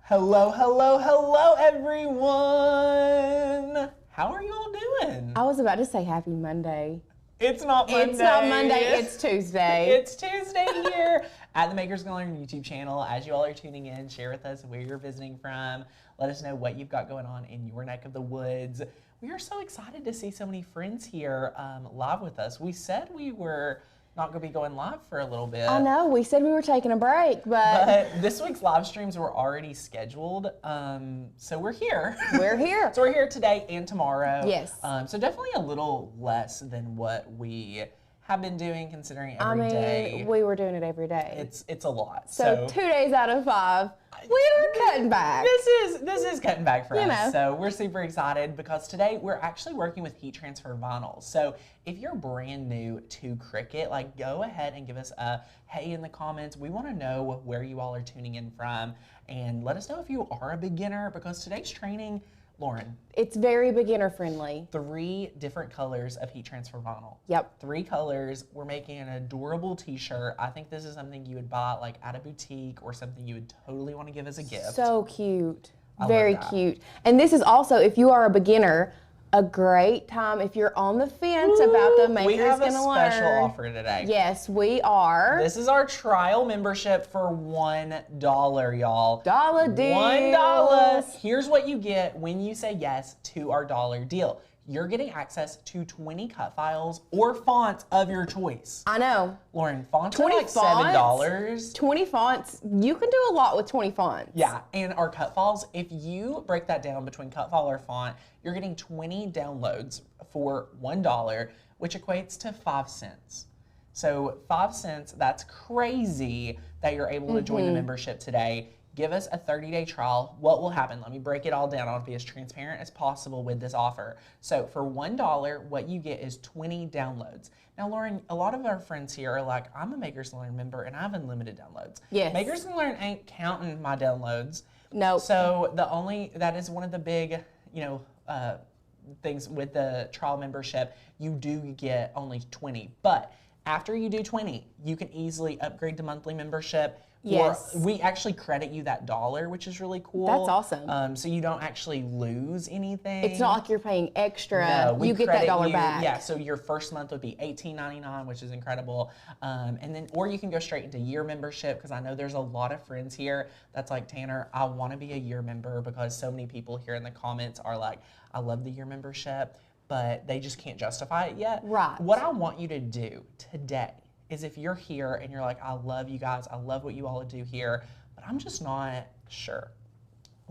Hello, hello, hello, everyone. How are you all doing? I was about to say happy Monday. It's not Monday. It's not Monday, it's Tuesday. It's Tuesday here at the Makers Gonna Learn YouTube channel. As you all are tuning in, share with us where you're visiting from. Let us know what you've got going on in your neck of the woods. We are so excited to see so many friends here live with us. We said we were not going to be going live for a little bit. I know, we said we were taking a break, but this week's live streams were already scheduled, so we're here. We're here. So we're here today and tomorrow. Yes. So definitely a little less than what we have been doing, considering every day. We were doing it every day. It's a lot. So 2 days out of 5, we are cutting back. This is cutting back for us. know. So we're super excited because today we're actually working with heat transfer vinyl. So if you're brand new to Cricut, like go ahead and give us a hey in the comments. We want to know where you all are tuning in from, and let us know if you are a beginner, because today's training, Lauren, It's very beginner friendly. 3 different colors of heat transfer vinyl. Yep. 3 colors. We're making an adorable t-shirt. I think this is something you would buy like at a boutique, or something you would totally want to give as a gift. So cute. I Very love that. cute. And this is also, if you are a beginner, a great time if you're on the fence about the Makers We have a Gonna special Learn. offer today. Yes, we are. This is our trial membership for $1, y'all. Dollar deal. $1. Here's what you get when you say yes to our dollar deal. You're getting access to 20 cut files or fonts of your choice. I know. Lauren, fonts are 20 like fonts? $7. 20 fonts. You can do a lot with 20 fonts. Yeah, and our cut files, if you break that down between cut file or font, you're getting 20 downloads for $1, which equates to 5 cents. So 5 cents, that's crazy that you're able to join the membership today. Give us a 30-day trial. What will happen? Let me break it all down. I'll be as transparent as possible with this offer. So for $1, what you get is 20 downloads. Now, Lauren, a lot of our friends here are like, I'm a Makers Gonna Learn member and I have unlimited downloads. Yes. Makers Gonna Learn ain't counting my downloads. No. So that is one of the big, things with the trial membership. You do get only 20, but after you do 20, you can easily upgrade to monthly membership. Yes. Or we actually credit you that $1, which is really cool. That's awesome. So you don't actually lose anything. It's not like you're paying extra. No, we you get that credit dollar you. back. Yeah, so your first month would be $18.99, which is incredible. And then, or you can go straight into year membership, because I know there's a lot of friends here that's like, Tanner, I want to be a year member, because so many people here in the comments are like, I love the year membership, but they just can't justify it yet. Right. What I want you to do today is, if you're here and you're like, I love you guys, I love what you all do here, but I'm just not sure.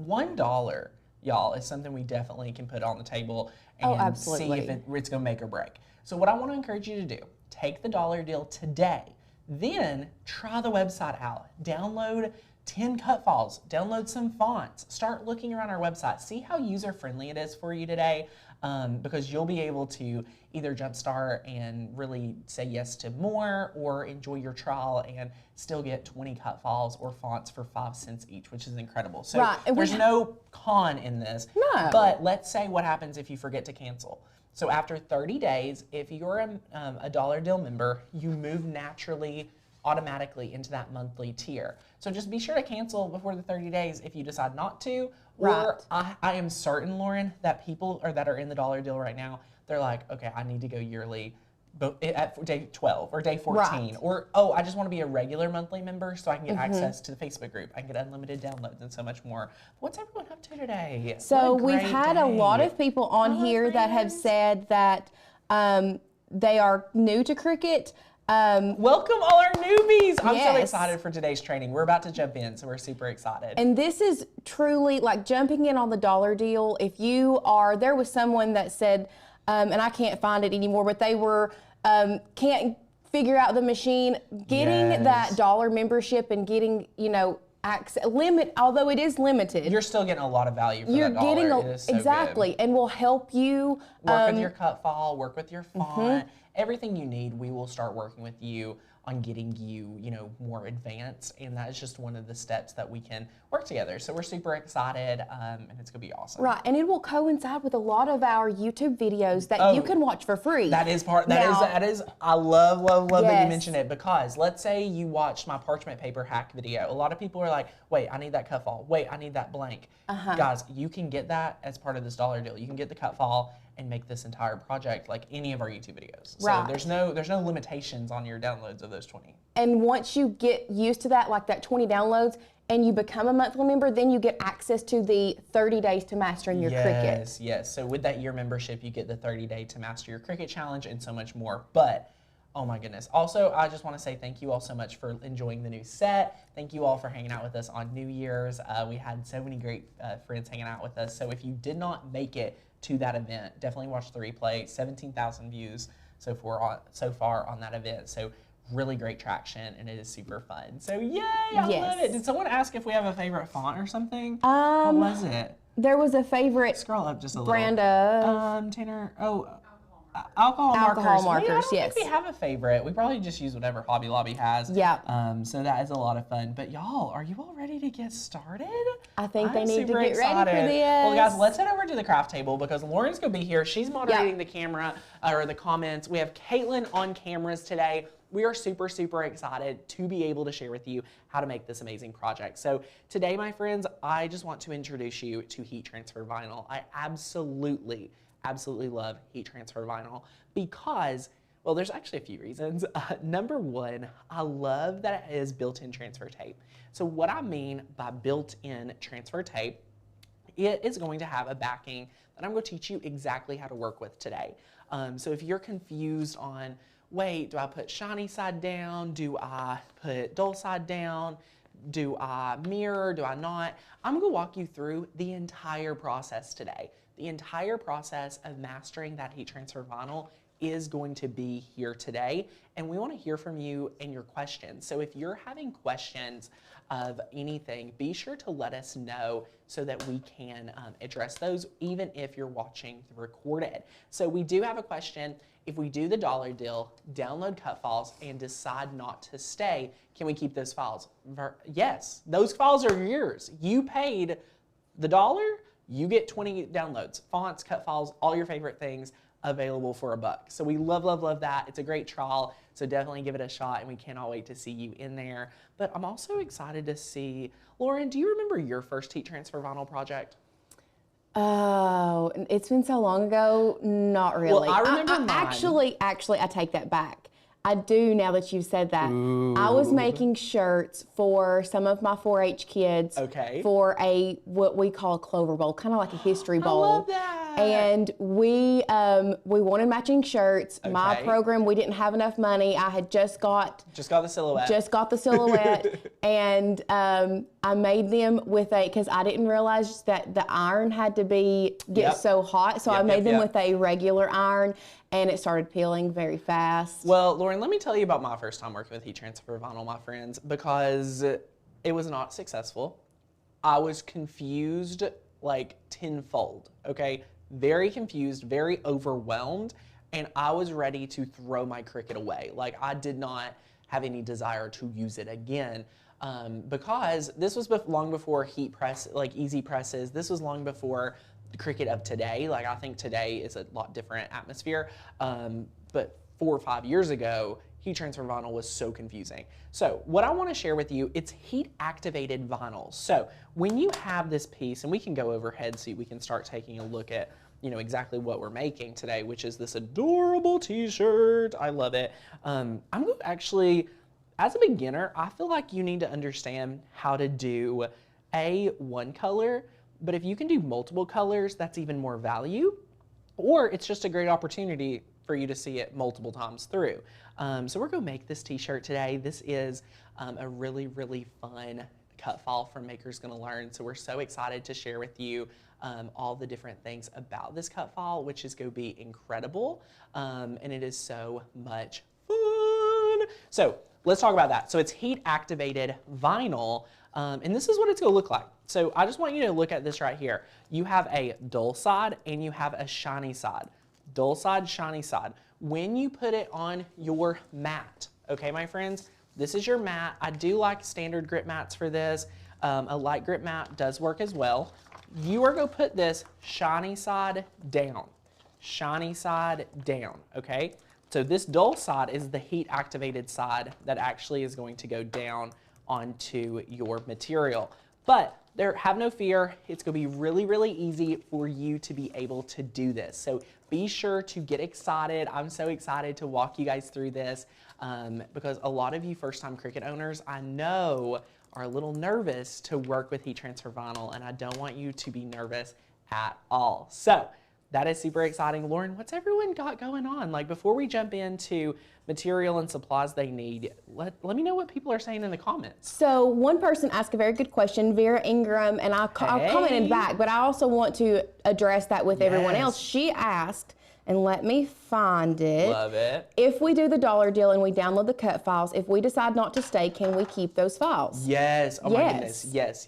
$1, y'all, is something we definitely can put on the table and see if it's gonna make or break. So what I wanna encourage you to do, take the dollar deal today, then try the website out. Download 10 cut files, download some fonts, start looking around our website, see how user-friendly it is for you today, because you'll be able to either jumpstart and really say yes to more, or enjoy your trial and still get 20 cut files or fonts for 5 cents each, which is incredible. So Right. And there's no con in this. No. But let's say what happens if you forget to cancel. So after 30 days, if you're a dollar deal member, you move naturally, automatically into that monthly tier. So just be sure to cancel before the 30 days if you decide not to. Right. Or I am certain, Lauren, that people that are in the dollar deal right now, they're like, okay, I need to go yearly, but at day 12 or day 14. Right. Or, oh, I just want to be a regular monthly member so I can get access to the Facebook group. I can get unlimited downloads and so much more. What's everyone up to today? So What a we've great had a lot day. of people on Hello, here that have friends. said that they are new to Cricut. Welcome all our newbies. I'm so Yes. excited for today's training. We're about to jump in, so we're super excited. And this is truly like jumping in on the dollar deal. If you are, there was someone that said, and I can't find it anymore, but they were, can't figure out the machine, getting Yes. that dollar membership and getting, access, although it is limited. You're still getting a lot of value for You're that dollar. getting It is so exactly, and will help you good. Work with your cut file, work with your font, everything you need. We will start working with you on getting you, you know, more advanced. And that is just one of the steps that we can work together. So we're super excited, and it's gonna be awesome. Right, and it will coincide with a lot of our YouTube videos that you can watch for free. That is that is I love that you mentioned it, because let's say you watched my parchment paper hack video. A lot of people are like, wait, I need that cut file. Wait, I need that blank. Guys, you can get that as part of this dollar deal. You can get the cut file and make this entire project like any of our YouTube videos. So there's no limitations on your downloads of those 20. And once you get used to that, like that 20 downloads, and you become a monthly member, then you get access to the 30 days to mastering your Cricut. Yes. So with that year membership, you get the 30-day to master your Cricut challenge and so much more. But oh my goodness. Also, I just want to say thank you all so much for enjoying the new set. Thank you all for hanging out with us on New Year's. We had so many great friends hanging out with us. So if you did not make it to that event, definitely watch the replay. 17,000 views so far on that event. So really great traction, and it is super fun. So yay, I love it. Did someone ask if we have a favorite font or something? What was it? There was a favorite. Scroll up just a little. Brand of. Tanner. Oh. Alcohol markers. I don't think we have a favorite. We probably just use whatever Hobby Lobby has. Yeah. So that is a lot of fun. But y'all, are you all ready to get started? I think they need to super get excited. ready for this. Well, guys, let's head over to the craft table because Lauren's gonna be here. She's moderating the camera or the comments. We have Caitlin on cameras today. We are super, super excited to be able to share with you how to make this amazing project. So today, my friends, I just want to introduce you to heat transfer vinyl. I absolutely love heat transfer vinyl because, well, there's actually a few reasons. Number one, I love that it is built-in transfer tape. So what I mean by built-in transfer tape, it is going to have a backing that I'm going to teach you exactly how to work with today. So if you're confused on, wait, do I put shiny side down? Do I put dull side down? Do I mirror? Do I not? I'm going to walk you through the entire process today. The entire process of mastering that heat transfer vinyl is going to be here today, and we want to hear from you and your questions. So if you're having questions of anything, be sure to let us know so that we can address those, even if you're watching the recorded. So we do have a question. If we do the dollar deal, download cut files, and decide not to stay, can we keep those files? Yes, those files are yours. You paid the dollar, you get 20 downloads, fonts, cut files, all your favorite things available for $1. So we love that. It's a great trial, so definitely give it a shot, and we cannot wait to see you in there. But I'm also excited to see, Lauren, do you remember your first heat transfer vinyl project? Oh, it's been so long ago. Not really. Well, I remember mine. Actually, I take that back. I do now that you've said that. Ooh. I was making shirts for some of my 4-H kids for what we call a Clover Bowl, kind of like a history bowl. I love that. And we wanted matching shirts. My program, we didn't have enough money. I had just got the silhouette. Just got the silhouette, and I made them with because I didn't realize that the iron had to get so hot, so I made them with a regular iron, and it started peeling very fast. Well, Lauren, let me tell you about my first time working with heat transfer vinyl, my friends, because it was not successful. I was confused like tenfold, okay? Very confused, very overwhelmed, and I was ready to throw my Cricut away. Like, I did not have any desire to use it again because this was long before heat press, like EasyPresses. This was long before the Cricut of today. Like, I think today is a lot different atmosphere, but 4 or 5 years ago, heat transfer vinyl was so confusing. So what I want to share with you, it's heat activated vinyl. So when you have this piece, and we can go overhead so we can start taking a look at, you know, exactly what we're making today, which is this adorable t-shirt. I love it. I'm going to actually, as a beginner, I feel like you need to understand how to do one color, but if you can do multiple colors, that's even more value, or it's just a great opportunity for you to see it multiple times through. So we're gonna make this t-shirt today. This is a really, really fun cut file from Maker's Gonna Learn. So we're so excited to share with you all the different things about this cut file, which is gonna be incredible. And it is so much fun. So let's talk about that. So it's heat activated vinyl. And this is what it's gonna look like. So I just want you to look at this right here. You have a dull side and you have a shiny side. Dull side, shiny side. When you put it on your mat, Okay, my friends, this is your mat. I do like standard grip mats for this. A light grip mat does work as well. You are going to put this shiny side down. Shiny side down, okay? So this dull side is the heat activated side that actually is going to go down onto your material. But have no fear, it's going to be really, really easy for you to be able to do this. So be sure to get excited. I'm so excited to walk you guys through this because a lot of you first-time Cricut owners, I know, are a little nervous to work with heat transfer vinyl, and I don't want you to be nervous at all. So that is super exciting. Lauren, what's everyone got going on? Like, before we jump into material and supplies they need, let me know what people are saying in the comments. So one person asked a very good question, Vera Ingram, and I commented back, but I also want to address that with everyone else. She asked, and let me find it. Love it. If we do the dollar deal and we download the cut files, if we decide not to stay, can we keep those files? Yes. Oh my goodness. Yes.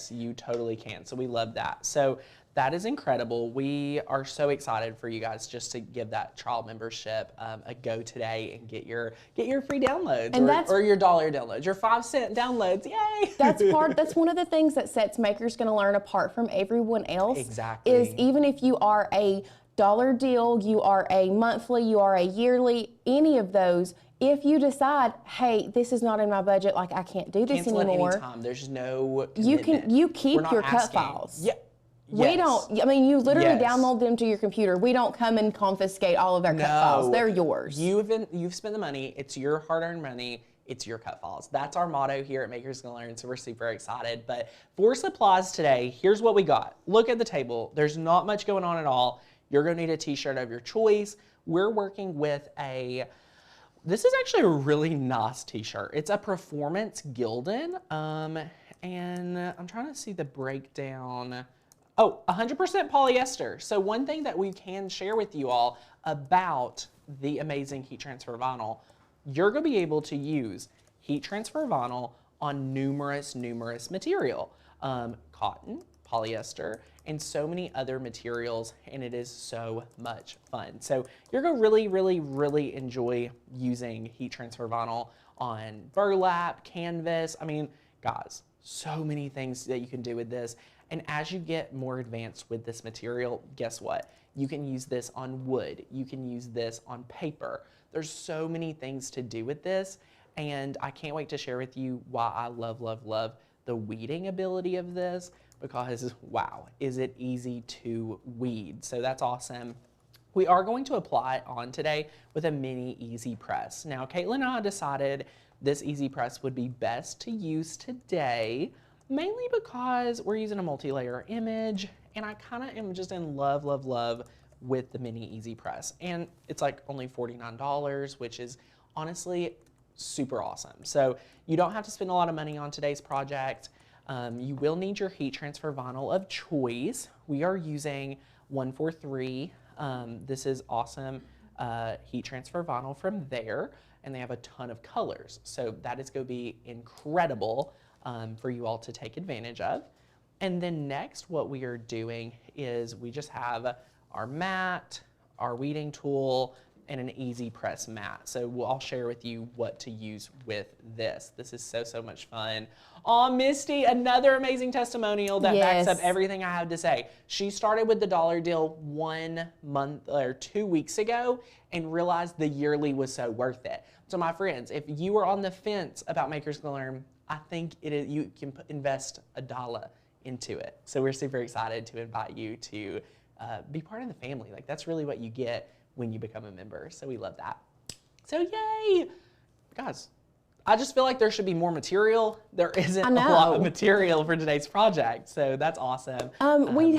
You totally can. So we love that. So that is incredible. We are so excited for you guys just to give that trial membership a go today and get your free downloads and or your dollar downloads, your 5-cent downloads. Yay! That's one of the things that sets Makers Gonna Learn apart from everyone else. Exactly. Is even if you are a dollar deal, you are a monthly, you are a yearly, any of those, if you decide, hey, this is not in my budget, like I can't do this Cancel anymore. At any time. There's no commitment. You keep your cut files. Yeah. We don't, I mean, you literally download them to your computer. We don't come and confiscate all of their cut files. They're yours. You've spent the money. It's your hard-earned money. It's your cut files. That's our motto here at Makers Gonna Learn, so we're super excited. But for supplies today, here's what we got. Look at the table. There's not much going on at all. You're gonna need a t-shirt of your choice. We're working with this is actually a really nice t-shirt. It's a Performance Gildan, and I'm trying to see the breakdown. Oh, 100% polyester. So one thing that we can share with you all about the amazing heat transfer vinyl, you're gonna be able to use heat transfer vinyl on numerous material. Cotton, polyester, and so many other materials, and it is so much fun. So you're gonna really enjoy using heat transfer vinyl on burlap, canvas. I mean, guys, so many things that you can do with this. And as you get more advanced with this material, guess what? You can use this on wood. You can use this on paper. There's so many things to do with this, and I can't wait to share with you why I love the weeding ability of this, because wow, is it easy to weed. So that's awesome. We are going to apply it on today with a mini EasyPress. Now, Caitlin and I decided this EasyPress would be best to use today, mainly because we're using a multi-layer image, and I kind of am just in love with the mini EasyPress. And it's like only $49, which is honestly super awesome. So you don't have to spend a lot of money on today's project. You will need your heat transfer vinyl of choice. We are using 143. This is awesome heat transfer vinyl from there, and they have a ton of colors. So that is going to be incredible for you all to take advantage of. And then next, what we are doing is we just have our mat, our weeding tool, and an EasyPress mat. So I'll share with you what to use with this. This is so much fun. Oh, Misty, another amazing testimonial that backs up everything I have to say. She started with the dollar deal 1 month or 2 weeks ago and realized the yearly was so worth it. So my friends, if you are on the fence about Makers Gonna Learn, I think you can invest $1 into it. So we're super excited to invite you to be part of the family. Like, that's really what you get when you become a member. So we love that. So yay! Guys, I just feel like there should be more material. There isn't a lot of material for today's project. So that's awesome. We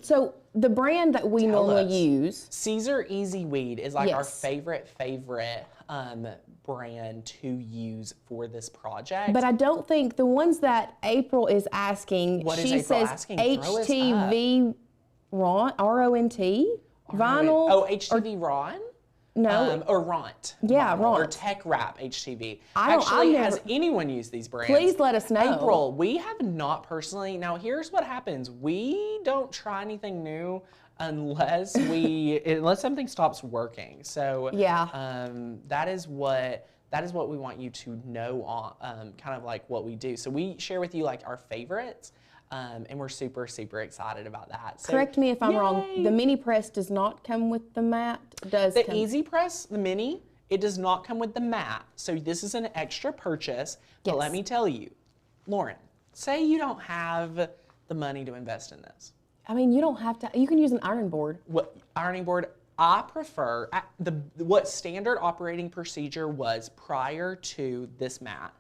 so the brand that we normally use, Caesar Easy Weed, is like our favorite brand to use for this project. But I don't think the ones that April is asking, she says HTV R-O-N-T vinyl. Oh, HTV Ron? No. Or Ront. Yeah, Ront. Or Tech Wrap HTV. Actually, has anyone used these brands? Please let us know. April, we have not personally. Now, here's what happens. We don't try anything new unless something stops working. So Yeah. that is what we want you to know on kind of like what we do. So we share with you like our favorites. And we're super, super excited about that. So, Correct me if I'm wrong. yay! The mini press does not come with the mat. The EasyPress, the mini, it does not come with the mat. So this is an extra purchase. But Yes. let me tell you, Lauren, say you don't have the money to invest in this. I mean, you don't have to. You can use an iron board. What ironing board? I prefer what standard operating procedure was prior to this mat.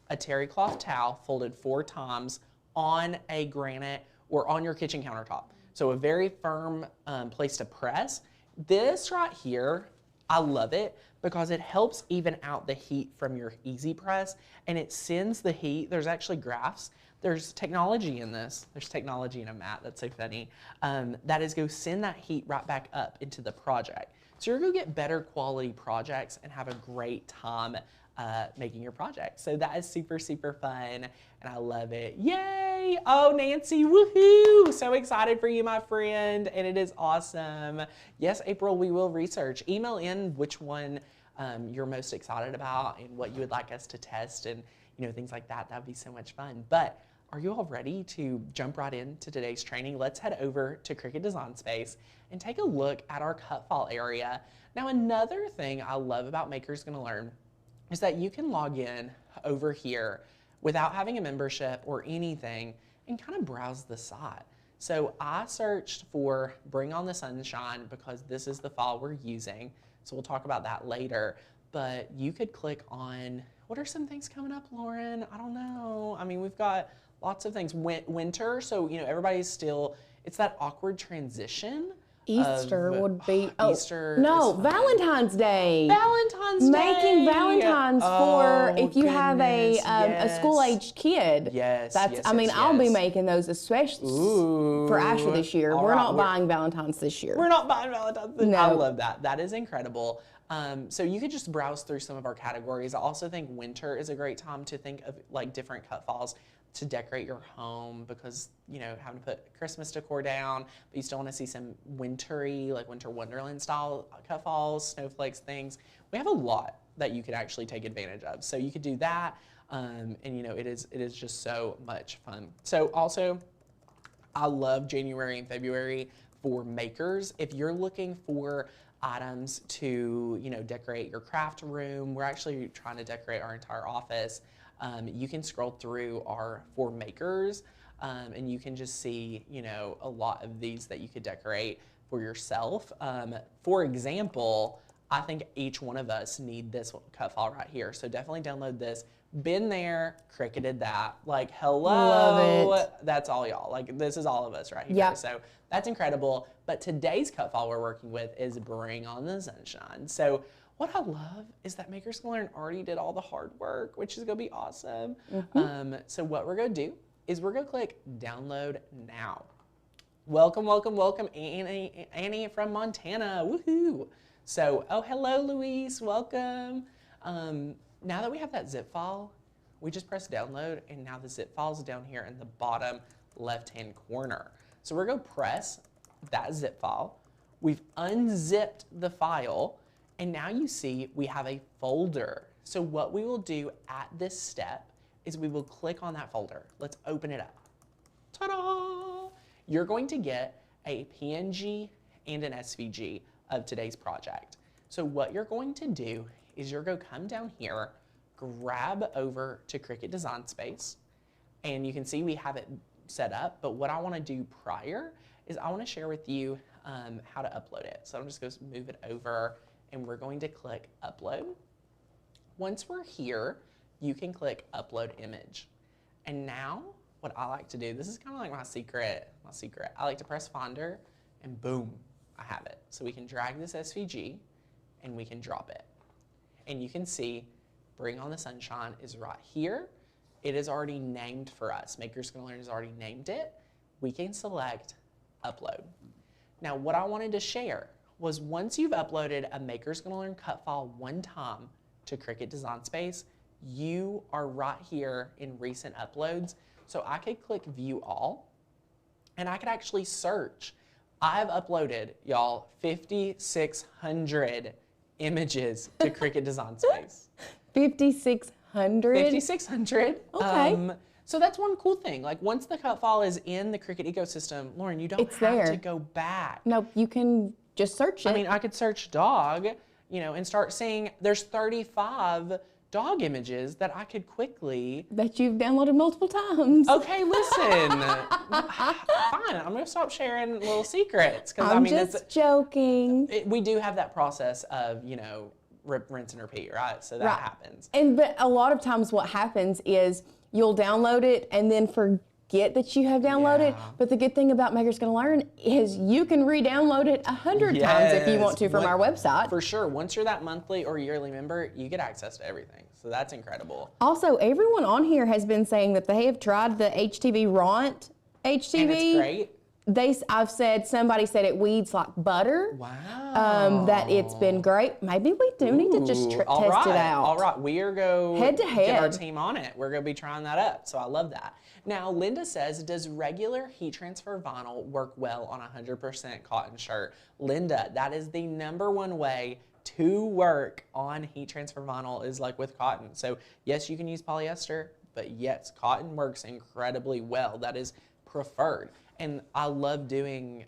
A terry cloth towel folded 4 times on a granite or on your kitchen countertop. So a very firm place to press. This right here, I love it because it helps even out the heat from your EasyPress, and it sends the heat. There's actually graphs. There's technology in this. There's technology in a mat. That's so funny. That is go send that heat right back up into the project. So you're going to get better quality projects and have a great time making your project. So that is super, super fun, and I love it. Yay! Oh, Nancy, woohoo! So excited for you, my friend, and it is awesome. Yes, April, we will research. Email in which one you're most excited about and what you would like us to test and things like that. That would be so much fun. But are you all ready to jump right into today's training? Let's head over to Cricut Design Space and take a look at our cut file area. Now, another thing I love about Maker's Gonna Learn is that you can log in over here without having a membership or anything and kind of browse the site. So I searched for Bring On the Sunshine because this is the file we're using. So we'll talk about that later. But you could click on, what are some things coming up, Lauren? I don't know. I mean, we've got lots of things. Winter, so everybody's still, it's that awkward transition. Easter would be, Easter no, Valentine's Day. Valentine's Day. Making Valentine's for if you have a yes. school-aged kid. Yes, That's. yes, I mean, yes, I'll be yes. making those especially for Asher this year. All We're right, not buying Valentine's this year. We're not buying Valentine's. No. I love that. That is incredible. So you could just browse through some of our categories. I also think winter is a great time to think of like different cut files to decorate your home because, having to put Christmas decor down, but you still want to see some wintry, like winter wonderland style cut files, snowflakes, things. We have a lot that you could actually take advantage of. So you could do that. And it is just so much fun. So also, I love January and February for makers. If you're looking for items to, decorate your craft room, we're actually trying to decorate our entire office. You can scroll through our for makers and you can just see, a lot of these that you could decorate for yourself. For example, I think each one of us need this cut file right here. So definitely download this. Been there, Cricketed that. Like, hello. Love it. That's all y'all. Like, this is all of us right here. Yep. So that's incredible. But today's cut file we're working with is Bring On the Sunshine. So what I love is that Maker's Gonna Learn already did all the hard work, which is gonna be awesome. So what we're gonna do is we're gonna click Download Now. Welcome, welcome, welcome, Annie from Montana, woohoo. So, oh, hello, Luis, welcome. Now that we have that zip file, we just press download, and now the zip file is down here in the bottom left-hand corner. So we're gonna press that zip file. We've unzipped the file, and now you see we have a folder. So what we will do at this step is we will click on that folder. Let's open it up. Ta-da! You're going to get a PNG and an SVG of today's project. So what you're going to do is you're going to come down here, grab over to Cricut Design Space, and you can see we have it set up, but what I want to do prior is I want to share with you how to upload it. So I'm just going to move it over, and we're going to click Upload. Once we're here, you can click Upload Image. And now, what I like to do, this is kind of like my secret. I like to press Finder, and boom, I have it. So we can drag this SVG, and we can drop it. And you can see Bring On the Sunshine is right here. It is already named for us. Maker's Gonna Learn has already named it. We can select Upload. Now, what I wanted to share was once you've uploaded a Maker's Gonna Learn cut file one time to Cricut Design Space, you are right here in recent uploads. So I could click View All, and I could actually search I've uploaded, y'all, 5,600 images to Cricut Design Space. 5,600? 5,600. Okay. So that's one cool thing. Like once the cut file is in the Cricut ecosystem, Lauren, you don't It's have there. to go back. No, you can just search it. I mean, I could search dog, you know, and start seeing there's 35 dog images that I could quickly. that you've downloaded multiple times. Okay, listen. Fine, I'm gonna stop sharing little secrets because I I'm mean, just joking. we do have that process of, you know, rinse and repeat, right? So that happens. But a lot of times what happens is you'll download it and then forget that you have downloaded. Yeah. But the good thing about Maker's Gonna Learn is you can re-download it 100 times if you want to from our website. For sure. Once you're that monthly or yearly member, you get access to everything. So that's incredible. Also, everyone on here has been saying that they have tried the HTV Ront HTV. And it's great. Somebody said it weeds like butter. Wow. That it's been great. Maybe we do need to just test it out. All right, we are going head to get our head. team on it. We're going to be trying that up, so I love that. Now, Linda says, does regular heat transfer vinyl work well on a 100% cotton shirt? Linda, that is the #1 way to work on heat transfer vinyl is like with cotton. So yes, you can use polyester, but yes, cotton works incredibly well. That is preferred. And I love doing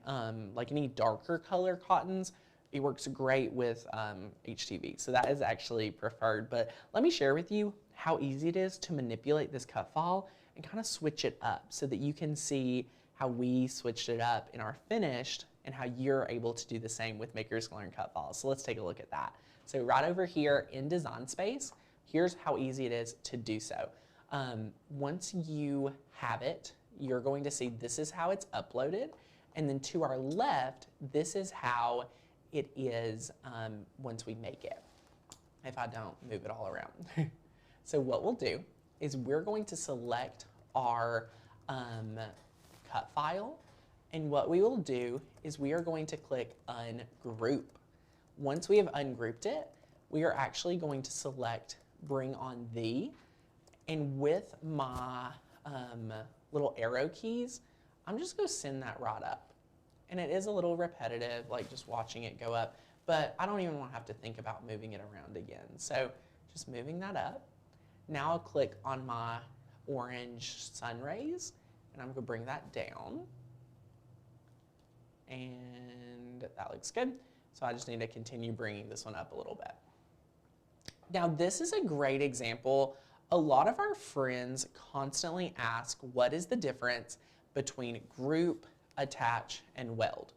like any darker color cottons. It works great with HTV. So that is actually preferred. But let me share with you how easy it is to manipulate this cut file and kind of switch it up so that you can see how we switched it up in our finished and how you're able to do the same with Maker's Gonna Learn cut files. So let's take a look at that. So right over here in Design Space, here's how easy it is to do so. Once you have it, you're going to see this is how it's uploaded. And then to our left, this is how it is once we make it, if I don't move it all around. So what we'll do is we're going to select our cut file. And what we will do is we are going to click Ungroup. Once we have ungrouped it, we are actually going to select Bring on Thee. And with my little arrow keys, I'm just going to send that right up. And it is a little repetitive, like just watching it go up, but I don't even want to have to think about moving it around again. So just moving that up. Now I'll click on my orange sun rays, and I'm going to bring that down. And that looks good. So I just need to continue bringing this one up a little bit. Now this is a great example. A lot of our friends constantly ask, what is the difference between group, attach, and weld?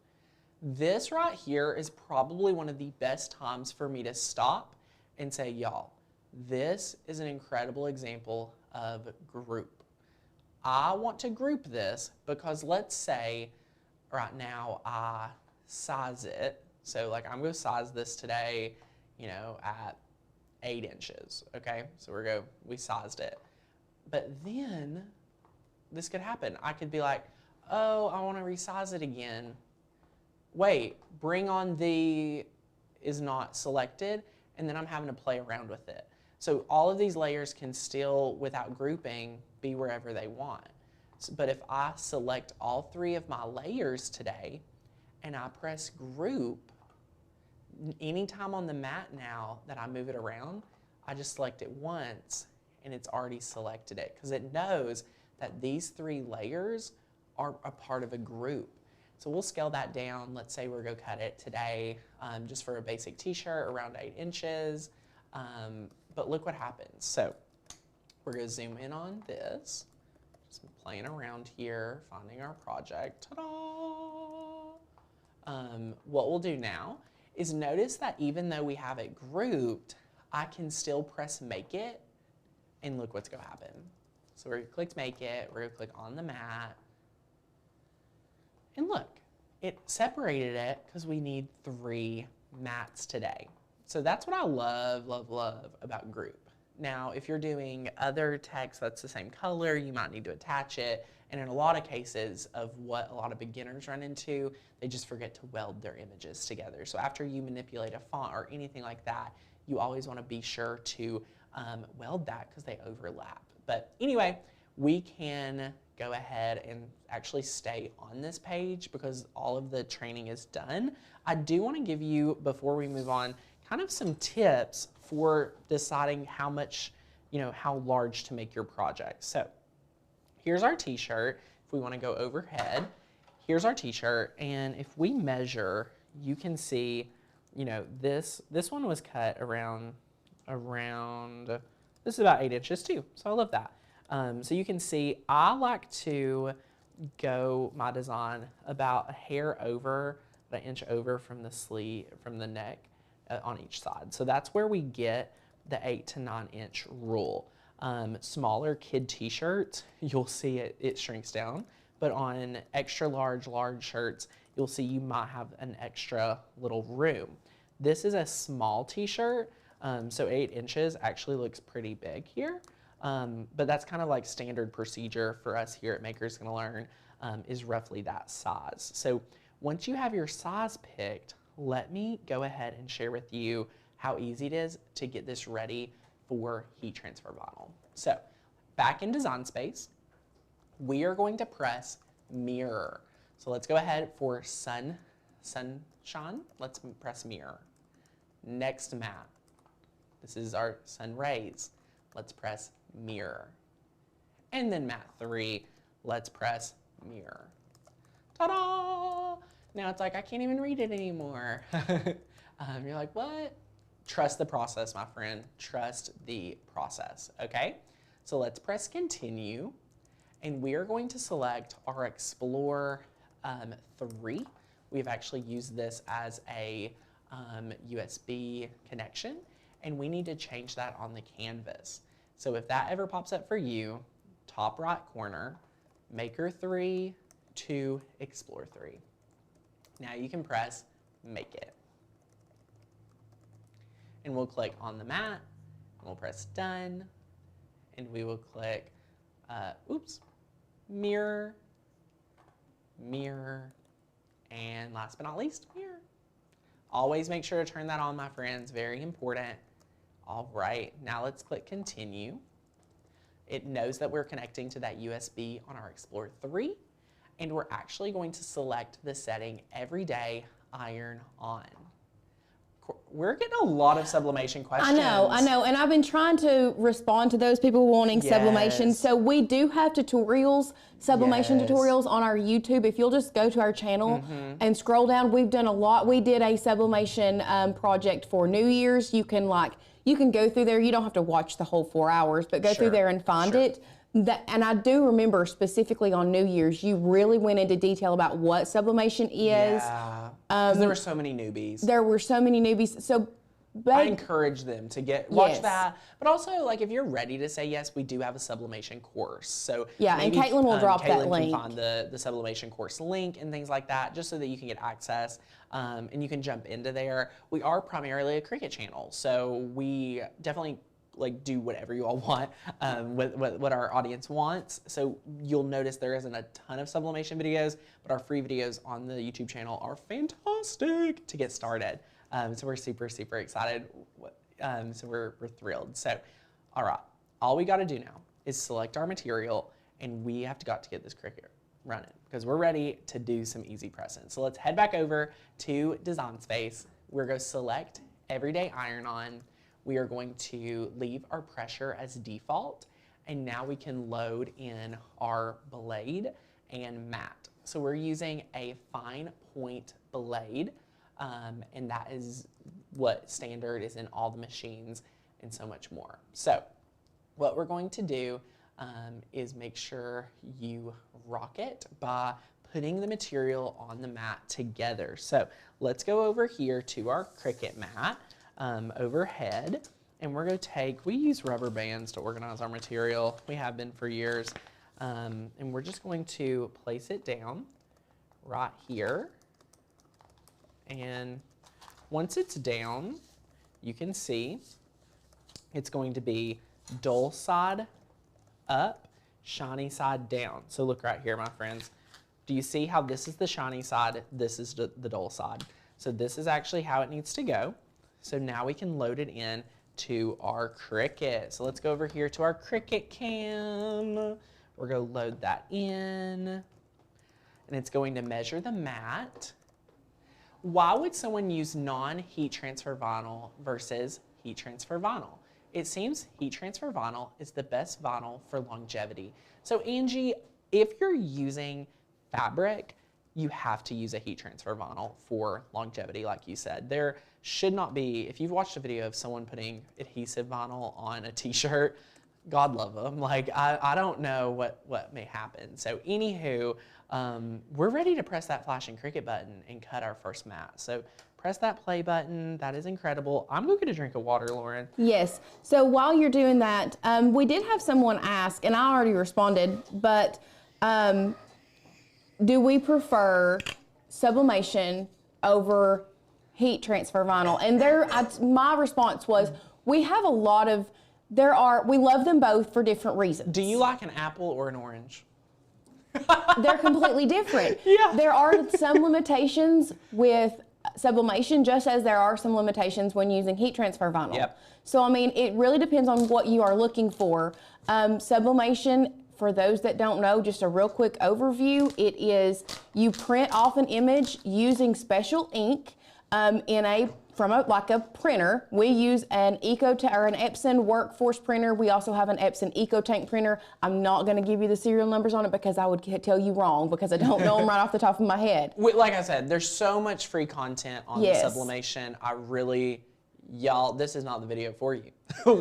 This right here is probably one of the best times for me to stop and say, y'all, this is an incredible example of group. I want to group this because let's say right now I size it. So like I'm going to size this today, you know, at 8 inches, okay? So we sized it. But then this could happen. I could be like, oh, I want to resize it again. Wait, Bring on Thee is not selected, and then I'm having to play around with it. So all of these layers can still, without grouping, be wherever they want. But if I select all 3 of my layers today and I press group, anytime on the mat now that I move it around, I just select it once and it's already selected it because it knows that these 3 layers are a part of a group. So we'll scale that down. Let's say we're going to cut it today just for a basic t-shirt around 8 inches. But look what happens. So we're going to zoom in on this. Just playing around here, finding our project. Ta-da! What we'll do now is notice that even though we have it grouped, I can still press Make It, and look what's going to happen. So we're going to click Make It, we're going to click on the mat, and look, it separated it because we need 3 mats today. So that's what I love, love, love about group. Now, if you're doing other text that's the same color, you might need to attach it. And in a lot of cases of what a lot of beginners run into, they just forget to weld their images together. So after you manipulate a font or anything like that, you always want to be sure to weld that because they overlap. But anyway, we can go ahead and actually stay on this page because all of the training is done, I do want to give you, before we move on, kind of some tips for deciding how much, how large to make your project. So here's our t-shirt. If we want to go overhead, here's our t-shirt. And if we measure, you can see, this one was cut around, this is about 8 inches too. So I love that. So you can see, I like to go my design about a hair over, an inch over from the sleeve, from the neck on each side. So that's where we get the 8 to 9 inch rule. Smaller kid t-shirts, you'll see it shrinks down, but on extra large shirts, you'll see you might have an extra little room. This is a small t-shirt, so 8 inches actually looks pretty big here. But that's kind of like standard procedure for us here at Makers Gonna Learn, is roughly that size. So once you have your size picked, let me go ahead and share with you how easy it is to get this ready for heat transfer vinyl. So back in Design Space, we are going to press Mirror. So let's go ahead for Sunshine. Let's press Mirror. Next Matte. This is our Sun Rays. Let's press Mirror. And then Matte 3, let's press Mirror. Ta-da! Now it's like, I can't even read it anymore. You're like, what? Trust the process, my friend. Trust the process, okay? So let's press Continue, and we are going to select our Explore 3. We've actually used this as a USB connection, and we need to change that on the canvas. So if that ever pops up for you, top right corner, Maker 3 to Explore 3. Now you can press Make It. And we'll click on the mat, and we'll press Done, and we will click, Mirror, Mirror, and last but not least, Mirror. Always make sure to turn that on, my friends, very important. All right, now let's click Continue. It knows that we're connecting to that USB on our Explore 3, and we're actually going to select the setting Everyday Iron On. We're getting a lot of sublimation questions. I know, and I've been trying to respond to those people wanting sublimation. So we do have tutorials, sublimation tutorials on our YouTube. If you'll just go to our channel and scroll down, we've done a lot. We did a sublimation project for New Year's. You can go through there. You don't have to watch the whole 4 hours, but go through there and find it. And I do remember specifically on New Year's, you really went into detail about what sublimation is. Yeah, because there were so many newbies. There were so many newbies. So I encourage them to watch that. But also, like, if you're ready to say yes, we do have a sublimation course. So yeah, maybe, and Caitlin will drop that link. Caitlin can find the sublimation course link and things like that, just so that you can get access and you can jump into there. We are primarily a Cricut channel, so we definitely do whatever you all want with what our audience wants. So you'll notice there isn't a ton of sublimation videos, but our free videos on the YouTube channel are fantastic to get started. So we're super, super excited. So we're thrilled. So, all right, all we got to do now is select our material, and we have got to get this Cricut running because we're ready to do some EasyPressing. So let's head back over to Design Space. We're going to select Everyday Iron On. We are going to leave our pressure as default, and now we can load in our blade and mat. So we're using a fine point blade, and that is what standard is in all the machines and so much more. So what we're going to do is make sure you rock it by putting the material on the mat together. So let's go over here to our Cricut mat. Overhead, and we're going to we use rubber bands to organize our material. We have been for years, and we're just going to place it down right here, and once it's down, you can see it's going to be dull side up, shiny side down. So look right here, my friends. Do you see how this is the shiny side, this is the dull side? So this is actually how it needs to go. So now we can load it in to our Cricut. So let's go over here to our Cricut cam. We're going to load that in, and it's going to measure the mat. Why would someone use non-heat transfer vinyl versus heat transfer vinyl? It seems heat transfer vinyl is the best vinyl for longevity. So Angie, if you're using fabric, you have to use a heat transfer vinyl for longevity, like you said. There should not be, if you've watched a video of someone putting adhesive vinyl on a t-shirt, God love them. Like, I don't know what may happen. So anywho, we're ready to press that flashing Cricut button and cut our first mat. So press that play button. That is incredible. I'm going to get a drink of water, Lauren. Yes. So while you're doing that, we did have someone ask, and I already responded, but do we prefer sublimation over heat transfer vinyl? And my response was, we have a lot of, we love them both for different reasons. Do you like an apple or an orange? They're completely different. Yeah. There are some limitations with sublimation, just as there are some limitations when using heat transfer vinyl. Yep. So, I mean, it really depends on what you are looking for. Sublimation, for those that don't know, just a real quick overview, it is you print off an image using special ink from a printer. We use an Epson Workforce printer. We also have an Epson EcoTank printer. I'm not going to give you the serial numbers on it because I would tell you wrong because I don't know them right off the top of my head. Like I said, there's so much free content on Yes. the sublimation. Y'all, this is not the video for you.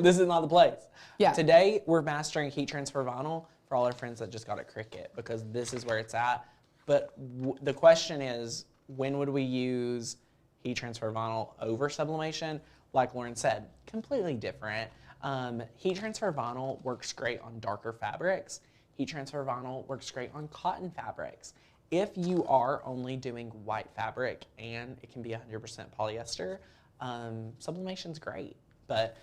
This is not the place. Yeah. Today, we're mastering heat transfer vinyl for all our friends that just got a Cricut because this is where it's at. But the question is, when would we use heat transfer vinyl over sublimation? Like Lauren said, completely different. Heat transfer vinyl works great on darker fabrics. Heat transfer vinyl works great on cotton fabrics. If you are only doing white fabric and it can be 100% polyester, sublimation's great. But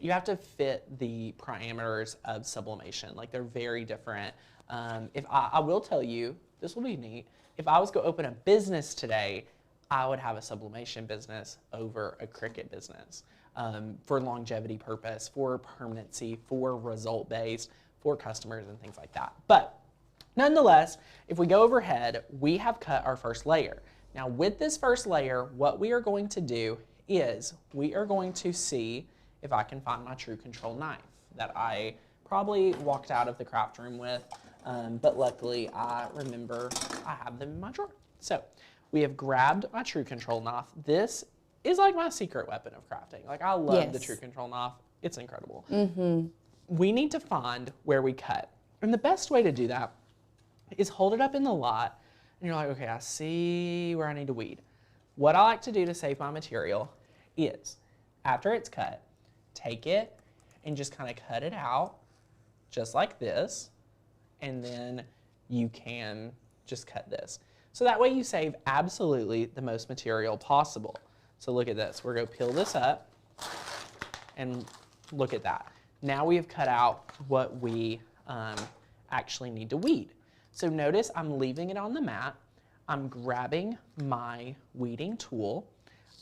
you have to fit the parameters of sublimation. Like, they're very different. I will tell you, this will be neat. If I was going to open a business today, I would have a sublimation business over a Cricut business for longevity purpose, for permanency, for result-based, for customers and things like that. But nonetheless, if we go overhead, we have cut our first layer. Now with this first layer, what we are going to do is we are going to see if I can find my True Control knife that I probably walked out of the craft room with, but luckily I remember I have them in my drawer. So we have grabbed my True Control knife. This is like my secret weapon of crafting. Like, I love the True Control knife. It's incredible. Mm-hmm. We need to find where we cut. And the best way to do that is hold it up in the light and you're like, okay, I see where I need to weed. What I like to do to save my material is, after it's cut, take it and just kind of cut it out just like this, and then you can just cut this. So that way you save absolutely the most material possible. So look at this. We're going to peel this up and look at that. Now we have cut out what we actually need to weed. So notice I'm leaving it on the mat. I'm grabbing my weeding tool.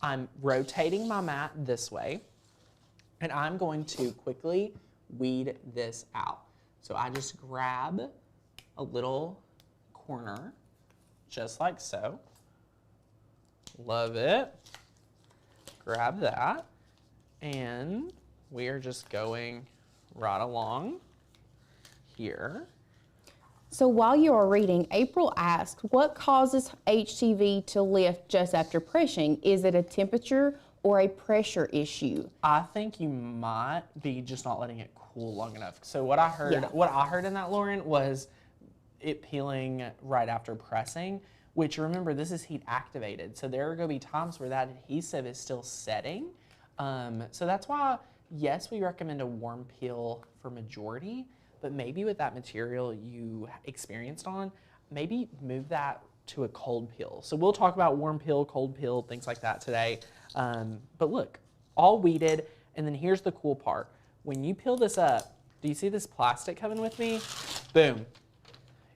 I'm rotating my mat this way, and I'm going to quickly weed this out. So I just grab a little corner, just like so. Love it. Grab that, and we are just going right along here. So while you are reading, April asked, what causes HTV to lift just after pressing? Is it a temperature or a pressure issue? I think you might be just not letting it cool long enough. So what I heard in that, Lauren, was it peeling right after pressing, which, remember, this is heat activated. So there are going to be times where that adhesive is still setting. So that's why, yes, we recommend a warm peel for majority, but maybe with that material you experienced on, maybe move that to a cold peel. So we'll talk about warm peel, cold peel, things like that today. But look, all weeded, and then here's the cool part. When you peel this up, do you see this plastic coming with me? Boom.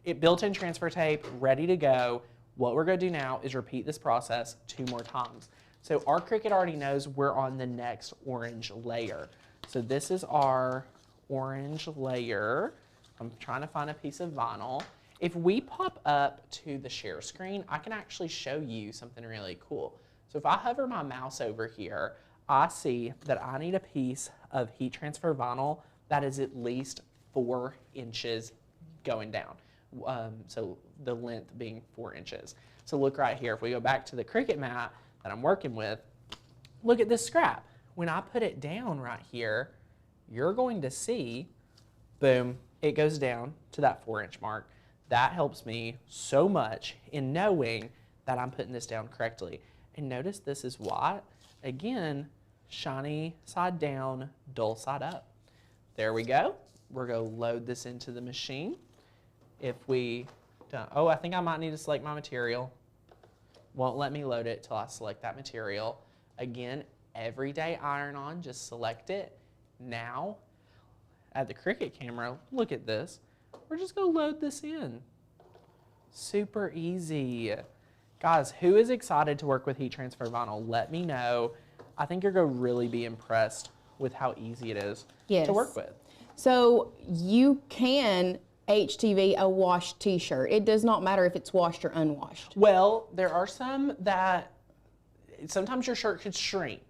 It built-in transfer tape, ready to go. What we're gonna do now is repeat this process 2 more times. So our Cricut already knows we're on the next orange layer. So this is our orange layer. I'm trying to find a piece of vinyl. If we pop up to the share screen, I can actually show you something really cool. So if I hover my mouse over here, I see that I need a piece of heat transfer vinyl that is at least 4 inches going down. So the length being 4 inches. So look right here, if we go back to the Cricut mat that I'm working with, look at this scrap. When I put it down right here, you're going to see, boom, it goes down to that 4-inch mark. That helps me so much in knowing that I'm putting this down correctly. And notice this is white. Again, shiny side down, dull side up. There we go. We're going to load this into the machine. If we don't, oh, I think I might need to select my material. Won't let me load it till I select that material. Again, everyday iron on, just select it. Now, at the Cricut camera, look at this. We're just going to load this in. Super easy. Guys, who is excited to work with heat transfer vinyl? Let me know. I think you're going to really be impressed with how easy it is to work with. So you can HTV a washed t-shirt. It does not matter if it's washed or unwashed. Well, there are some that sometimes your shirt could shrink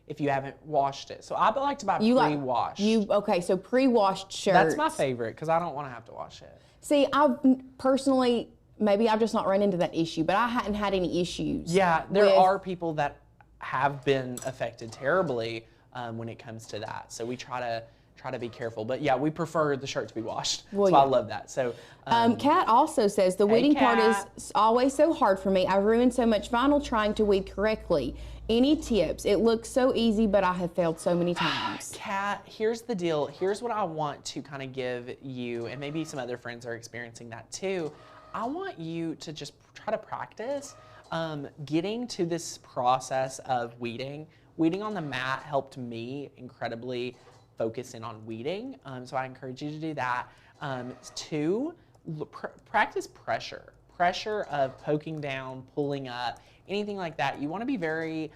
if you haven't washed it. So I like to buy pre-washed. Okay, so pre-washed shirts. That's my favorite because I don't want to have to wash it. See, I've personally, maybe I've just not run into that issue, but I hadn't had any issues. Yeah, there are people that have been affected terribly when it comes to that. So we try to be careful. But yeah, we prefer the shirt to be washed. Well, so yeah. I love that. So Kat also says, the weeding part is always so hard for me. I've ruined so much vinyl trying to weed correctly. Any tips? It looks so easy, but I have failed so many times. Kat, here's the deal. Here's what I want to kind of give you, and maybe some other friends are experiencing that too. I want you to just try to practice getting to this process of weeding. Weeding on the mat helped me incredibly focus in on weeding, so I encourage you to do that. 2, practice pressure. Pressure of poking down, pulling up, anything like that. You want to be very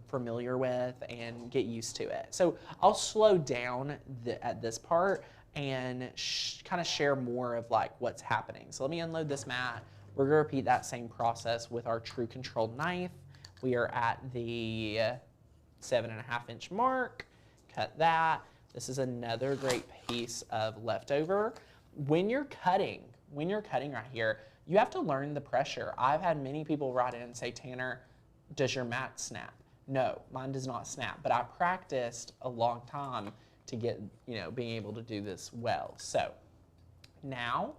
familiar with and get used to it. So I'll slow down at this part and kind of share more of like what's happening. So let me unload this mat. We're going to repeat that same process with our true controlled knife. We are at the 7.5-inch mark. Cut that. This is another great piece of leftover. When you're cutting right here, you have to learn the pressure. I've had many people write in and say, Tanner, does your mat snap? No, mine does not snap, but I practiced a long time to get, being able to do this well. So now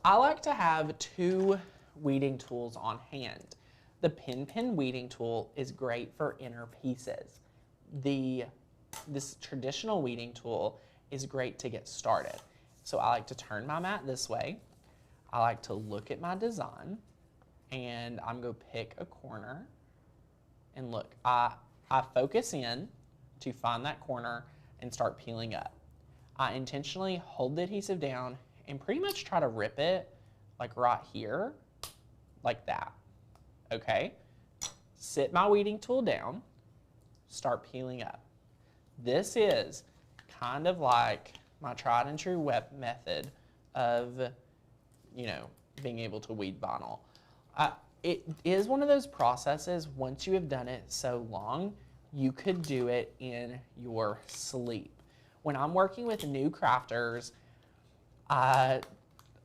I like to have 2 weeding tools on hand. The pin weeding tool is great for inner pieces. This traditional weeding tool is great to get started. So I like to turn my mat this way. I like to look at my design, and I'm going to pick a corner. And look, I focus in to find that corner and start peeling up. I intentionally hold the adhesive down and pretty much try to rip it like right here, like that. Okay? Sit my weeding tool down, start peeling up. This is kind of like my tried and true method of, being able to weed vinyl. It is one of those processes, once you have done it so long, you could do it in your sleep. When I'm working with new crafters, I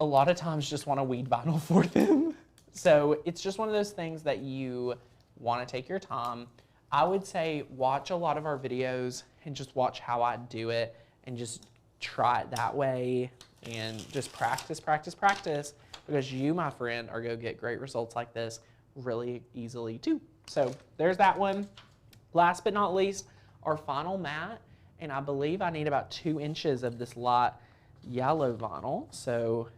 a lot of times just want to weed vinyl for them. So it's just one of those things that you want to take your time. I would say watch a lot of our videos and just watch how I do it and just try it that way and just practice, because you, my friend, are going to get great results like this really easily too. So there's that one. Last but not least, our final mat, and I believe I need about 2 inches of this light yellow vinyl. So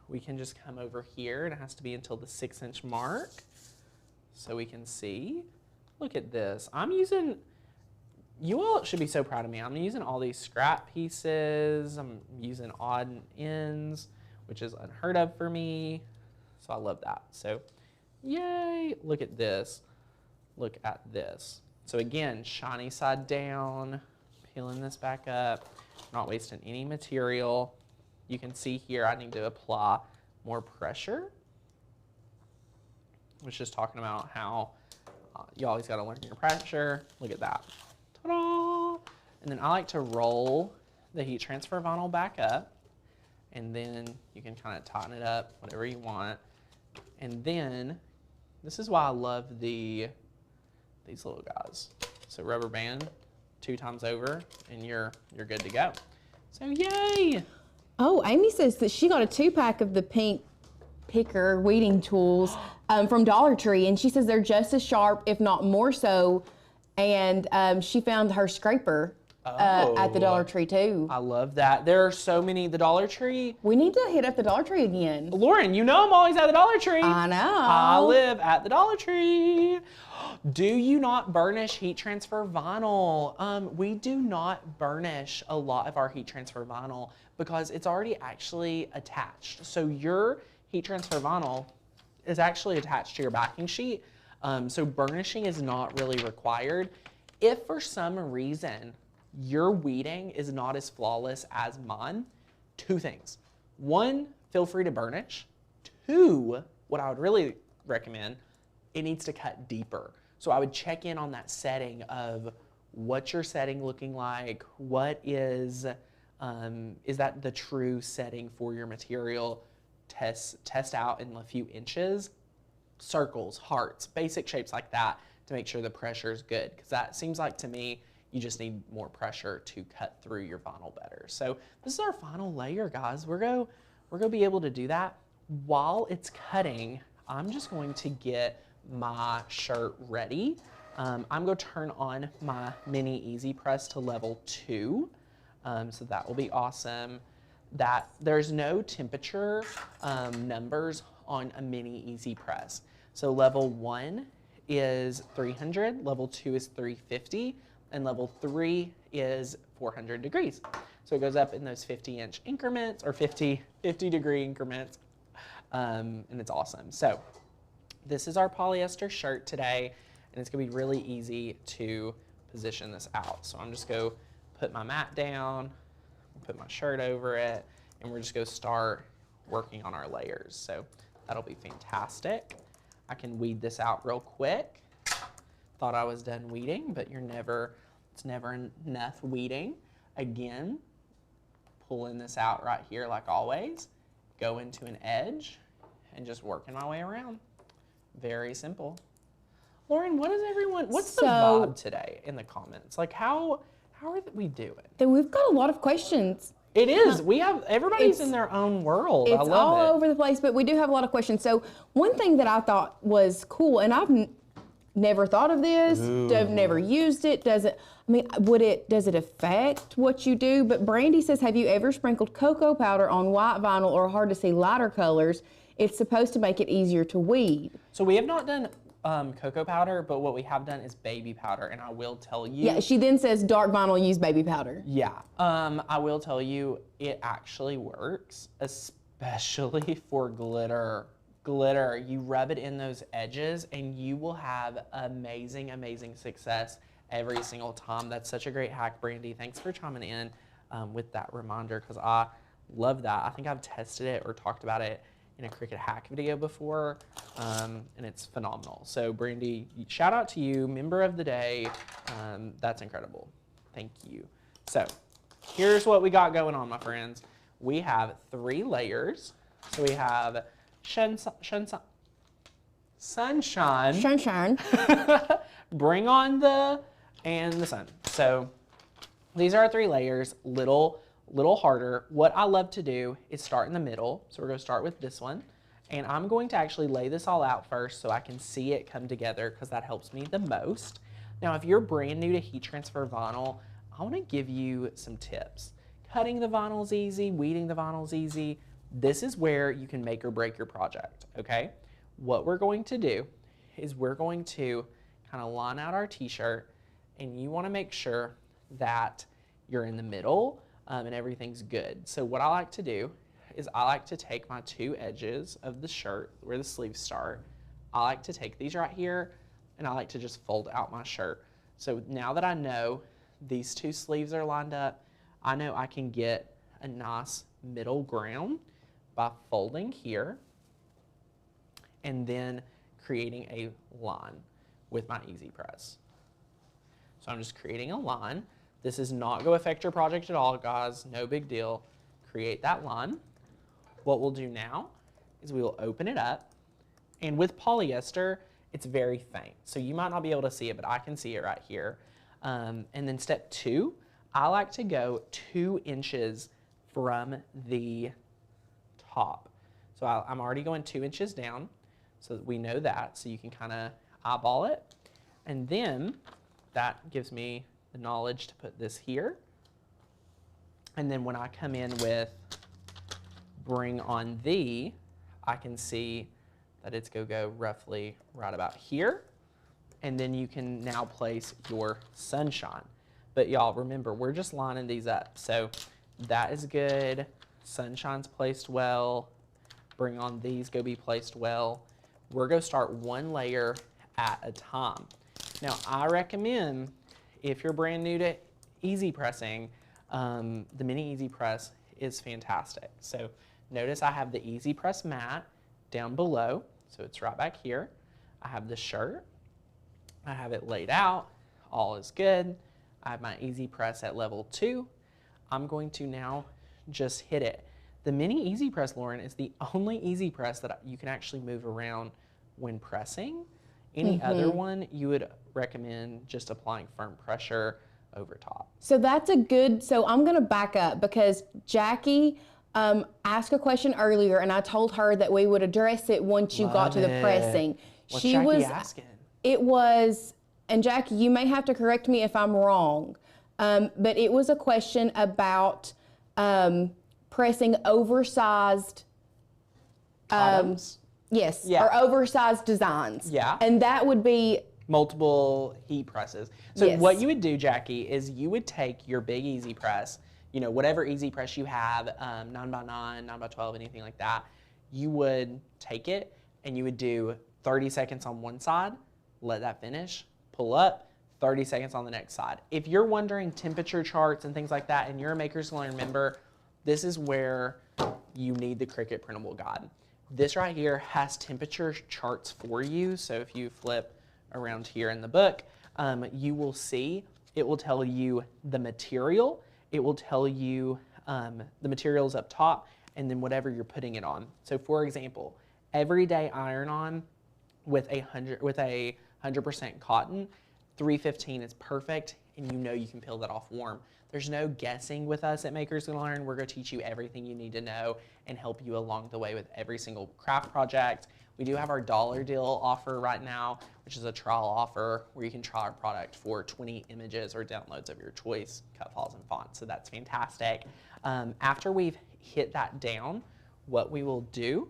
we can just come over here, and it has to be until the 6-inch mark so we can see. Look at this. I'm using, you all should be so proud of me. I'm using all these scrap pieces. I'm using odd ends, which is unheard of for me. So I love that. So yay, look at this. Look at this. So again, shiny side down, peeling this back up, not wasting any material. you can see here I need to apply more pressure. I was just talking about how you always got to learn your pressure. Look at that. Ta-da! And then I like to roll the heat transfer vinyl back up, and then you can kind of tighten it up, whatever you want. And then, this is why I love these little guys. So rubber band 2 times over, and you're good to go. So yay! Oh, Amy says that she got a 2-pack of the pink picker weeding tools from Dollar Tree, and she says they're just as sharp, if not more so. And she found her scraper at the Dollar Tree too. I love that. There are so many. The Dollar Tree. We need to hit up the Dollar Tree again. Lauren, you know I'm always at the Dollar Tree. I know. I live at the Dollar Tree. Do you not burnish heat transfer vinyl? We do not burnish a lot of our heat transfer vinyl because it's already actually attached. So your heat transfer vinyl is actually attached to your backing sheet. So burnishing is not really required. If for some reason your weeding is not as flawless as mine, 2 things. 1, feel free to burnish. 2, what I would really recommend, it needs to cut deeper. So I would check in on that setting of what's your setting looking like? What is that the true setting for your material? Test out in a few inches. Circles, hearts, basic shapes like that to make sure the pressure is good, because that seems like to me you just need more pressure to cut through your vinyl better. So this is our final layer, guys. We're gonna be able to do that. While it's cutting, I'm just going to get my shirt ready. I'm gonna turn on my mini EasyPress to level 2, so that will be awesome. That there's no temperature numbers on a mini EasyPress. So level 1 is 300, level 2 is 350, and level 3 is 400 degrees. So it goes up in those 50-inch increments, or 50 degree increments, and it's awesome. So this is our polyester shirt today, and it's gonna be really easy to position this out. So I'm just gonna put my mat down, put my shirt over it, and we're just gonna start working on our layers. So that'll be fantastic. I can weed this out real quick. Thought I was done weeding, but it's never enough weeding. Again, pulling this out right here like always, go into an edge, and just working my way around. Very simple. Lauren, what's the vibe today in the comments? Like how are we doing? We've got a lot of questions. It is. Everybody's in their own world. I love it. It's all over the place, but we do have a lot of questions. So one thing that I thought was cool, and I've never thought of this, I've never used it. Does it affect what you do? But Brandy says, have you ever sprinkled cocoa powder on white vinyl or hard to see lighter colors? It's supposed to make it easier to weed. So we have not done cocoa powder, but what we have done is baby powder, and I will tell you. Yeah, she then says dark vinyl, use baby powder. Yeah, I will tell you it actually works, especially for glitter. Glitter, you rub it in those edges and you will have amazing, amazing success every single time. That's such a great hack, Brandy. Thanks for chiming in with that reminder, because I love that. I think I've tested it or talked about it in a Cricut hack video before, and it's phenomenal. So Brandy, shout out to you, member of the day. That's incredible. Thank you. So here's what we got going on, my friends. We have 3 layers. So we have sunshine. Bring on the sun. So these are our 3 layers, little harder. What I love to do is start in the middle. So we're gonna start with this one. And I'm going to actually lay this all out first so I can see it come together, because that helps me the most. Now, if you're brand new to heat transfer vinyl, I wanna give you some tips. Cutting the vinyl's easy, weeding the vinyl's easy. This is where you can make or break your project, okay? What we're going to do is we're going to kind of line out our t-shirt, and you wanna make sure that you're in the middle and everything's good. So what I like to do is I like to take my 2 edges of the shirt where the sleeves start. I like to take these right here, and I like to just fold out my shirt. So now that I know these 2 sleeves are lined up, I know I can get a nice middle ground by folding here and then creating a line with my EasyPress. So I'm just creating a line. This is not going to affect your project at all, guys. No big deal. Create that line. What we'll do now is we will open it up. And with polyester, it's very faint. So you might not be able to see it, but I can see it right here. And then step 2, I like to go 2 inches from the top. So I'm already going 2 inches down, so that we know that. So you can kind of eyeball it. And then that gives me the knowledge to put this here. And then when I come in with bring on thee, I can see that it's going to go roughly right about here. And then you can now place your sunshine. But y'all, remember, we're just lining these up. So that is good. Sunshine's placed well. Bring on these, go be placed well. We're going to start 1 layer at a time. Now, I recommend, if you're brand new to easy pressing, the mini EasyPress is fantastic. So notice I have the EasyPress mat down below, so it's right back here. I have the shirt. I have it laid out. All is good. I have my EasyPress at level 2. I'm going to now just hit it. The mini EasyPress, Lauren, is the only EasyPress that you can actually move around when pressing. Any other one, you would recommend just applying firm pressure over top. So that's a good, so I'm gonna back up because Jackie asked a question earlier and I told her that we would address it once you got to the pressing. What's Jackie asking? It was, and Jackie, you may have to correct me if I'm wrong, but it was a question about pressing oversized Items? Yes, Yeah. or oversized designs. Yeah. And that would be Multiple heat presses. So Yes. what you would do, Jackie, is you would take your big EasyPress, you know, whatever EasyPress you have, 9x9, 9x12, anything like that, you would take it and you would do 30 seconds on one side, let that finish, pull up, 30 seconds on the next side. If you're wondering temperature charts and things like that and you're a Makers Learn member, this is where you need the Cricut printable guide. This right here has temperature charts for you. So if you flip around here in the book, you will see, it will tell you the material, it will tell you the materials up top, and then whatever you're putting it on. So for example, everyday iron-on with a 100% cotton, 315 is perfect, and you know you can peel that off warm. There's no guessing with us at Makers Gonna Learn. We're gonna teach you everything you need to know and help you along the way with every single craft project. We do have our dollar deal offer right now, which is a trial offer where you can try our product for 20 images or downloads of your choice, cut files and fonts, so that's fantastic. After we've hit that down, what we will do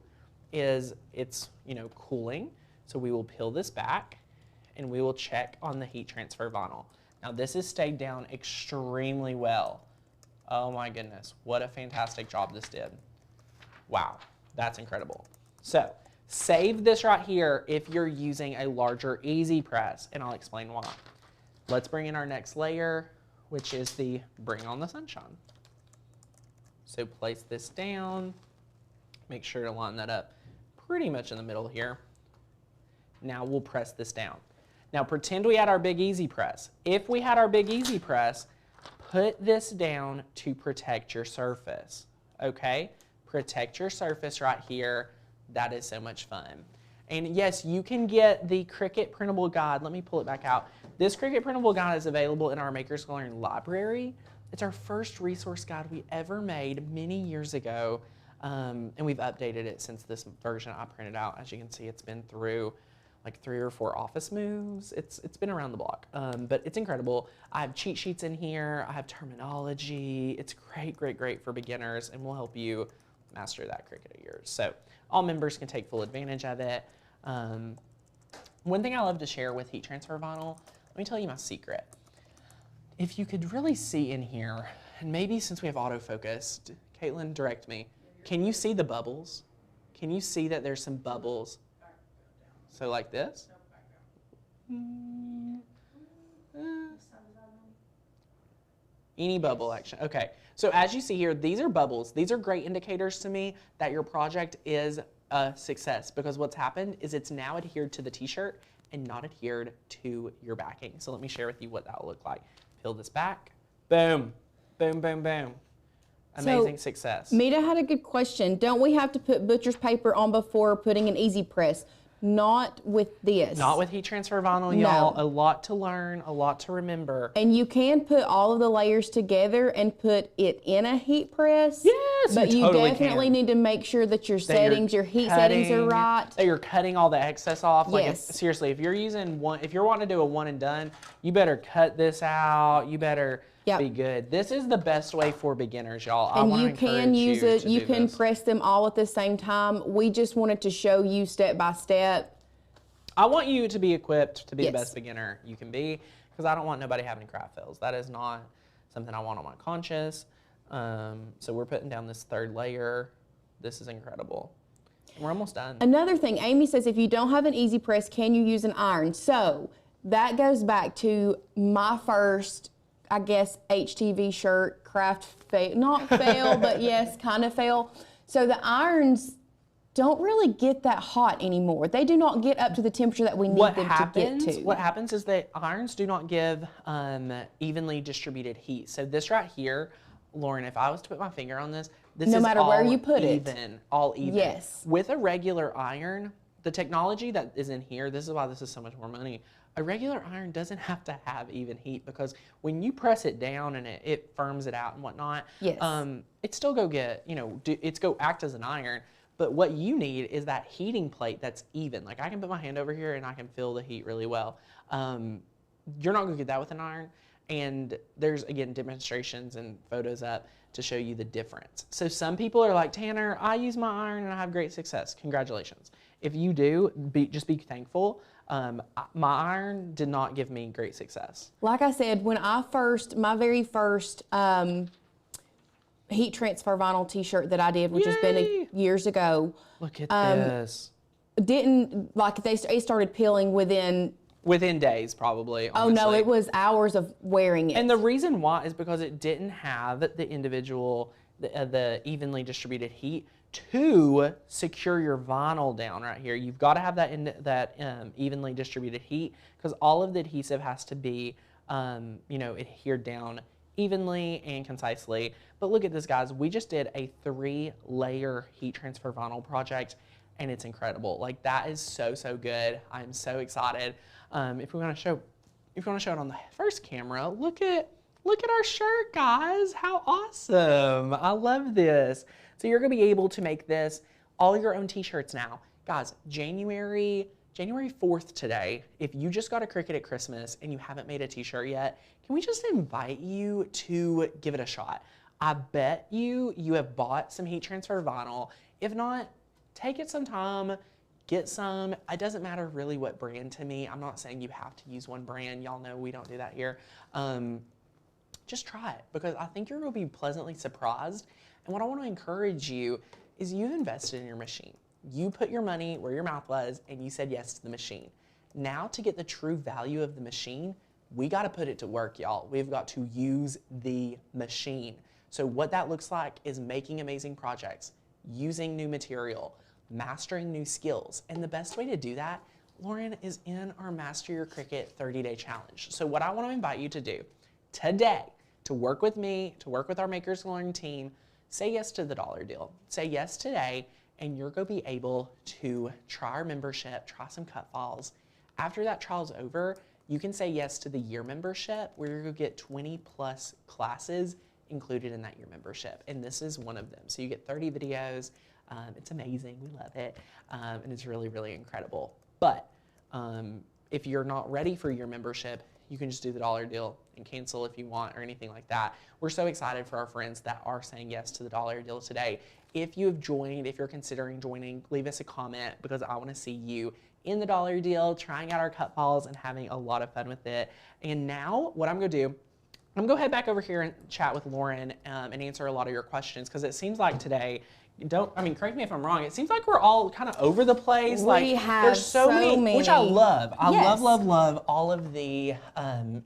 is it's, you know, cooling, so we will peel this back and we will check on the heat transfer vinyl. Now this has stayed down extremely well. Oh my goodness, what a fantastic job this did. Wow, that's incredible. So save this right here if you're using a larger EasyPress, and I'll explain why. Let's bring in our next layer, which is the Bring on the Sunshine. So place this down, make sure to line that up pretty much in the middle here. Now we'll press this down. Now pretend we had our big EasyPress. If we had our big EasyPress, put this down to protect your surface, okay? Protect your surface right here. That is so much fun. And yes, you can get the Cricut printable guide. Let me pull it back out. This Cricut printable guide is available in our Makers Gonna Learn library. It's our first resource guide we ever made many years ago, and we've updated it since this version I printed out. As you can see, it's been through like 3 or 4 office moves. It's been around the block, but it's incredible. I have cheat sheets in here. I have terminology. It's great, great, great for beginners, and will help you master that Cricut of yours. So all members can take full advantage of it. One thing I love to share with heat transfer vinyl, let me tell you my secret. If you could really see in here, and maybe since we have autofocus, Caitlin, direct me. Can you see the bubbles? Can you see that there's some bubbles? So like this? Any bubble action. Okay, so as you see here, these are bubbles. These are great indicators to me that your project is a success, because what's happened is it's now adhered to the t-shirt and not adhered to your backing. So let me share with you what that will look like. Peel this back. Boom, boom, boom, boom. Amazing success. Mita had a good question. Don't we have to put butcher's paper on before putting an EasyPress? Not with this. Not with heat transfer vinyl, y'all. A lot to learn, a lot to remember. And you can put all of the layers together and put it in a heat press. Yes, but you totally definitely can. need to make sure that your settings, your heat settings are right. That you're cutting all the excess off. Like Yes. seriously, if you're using one, if you're wanting to do a one and done, you better cut this out. You better be good. This is the best way for beginners, y'all. And you can use it. You can press them all at the same time. We just wanted to show you step by step. I want you to be equipped to be the best beginner you can be, because I don't want nobody having craft fails. That is not something I want on my conscience. So we're putting down this third layer. This is incredible. We're almost done. Another thing, Amy says, if you don't have an EasyPress, can you use an iron? So that goes back to my first, I guess, HTV shirt craft fail, not fail, but yes, kind of fail. So the irons don't really get that hot anymore. They do not get up to the temperature that we need them to get to. What happens is that irons do not give evenly distributed heat. So this right here, Lauren, if I was to put my finger on this, this no is matter all where you put even, all even. Yes. With a regular iron, the technology that is in here, this is why this is so much more money. A regular iron doesn't have to have even heat, because when you press it down and it firms it out and whatnot, it still go get, you know, it's go act as an iron. But what you need is that heating plate that's even. Like I can put my hand over here and I can feel the heat really well. You're not gonna get that with an iron. And there's, again, demonstrations and photos up to show you the difference. So some people are like, Tanner, I use my iron and I have great success. Congratulations. If you do, just be thankful. My iron did not give me great success. Like I said, when my very first heat transfer vinyl t-shirt that I did, which has been years ago. Look at this. Didn't, like, it started peeling within days, probably. Honestly. Oh no, it was hours of wearing it. And the reason why is because it didn't have the individual, the evenly distributed heat to secure your vinyl down right here. You've got to have that evenly distributed heat, because all of the adhesive has to be, you know, adhered down evenly and concisely. But look at this, guys. We just did a 3-layer heat transfer vinyl project, and it's incredible. Like, that is so, so good. I'm so excited. If we want to show it on the first camera, look at our shirt, guys. How awesome. I love this. So you're going to be able to make this all your own t-shirts now. Guys, January 4th today, if you just got a Cricut at Christmas and you haven't made a t-shirt yet, can we just invite you to give it a shot? I bet you have bought some heat transfer vinyl. If not, take it some time, get some. It doesn't matter really what brand to me. I'm not saying you have to use one brand. Y'all know we don't do that here. Just try it, because I think you're going to be pleasantly surprised. And what I want to encourage you is you've invested in your machine. You put your money where your mouth was and you said yes to the machine. Now, to get the true value of the machine, we got to put it to work, y'all. We've got to use the machine. So what that looks like is making amazing projects, using new material, mastering new skills. And the best way to do that, Lauren, is in our Master Your Cricut 30-day challenge. So what I want to invite you to do today, to work with me, to work with our Makers Learn team, say yes to the dollar deal. Say yes today, and you're going to be able to try our membership, try some cut files. After that trial's over, you can say yes to the year membership, where you're going to get 20+ classes included in that year membership. And this is one of them. So you get 30 videos. It's amazing. We love it. And it's really, really incredible. But if you're not ready for your membership, you can just do the dollar deal and cancel if you want, or anything like that. We're so excited for our friends that are saying yes to the dollar deal today. If you have joined, if you're considering joining, leave us a comment, because I want to see you in the dollar deal, trying out our cut files and having a lot of fun with it. And now what I'm going to do, I'm going to go head back over here and chat with Lauren and answer a lot of your questions, because it seems like today, correct me if I'm wrong. It seems like we're all kind of over the place. We have there's so many, which I love. I Yes. love all of the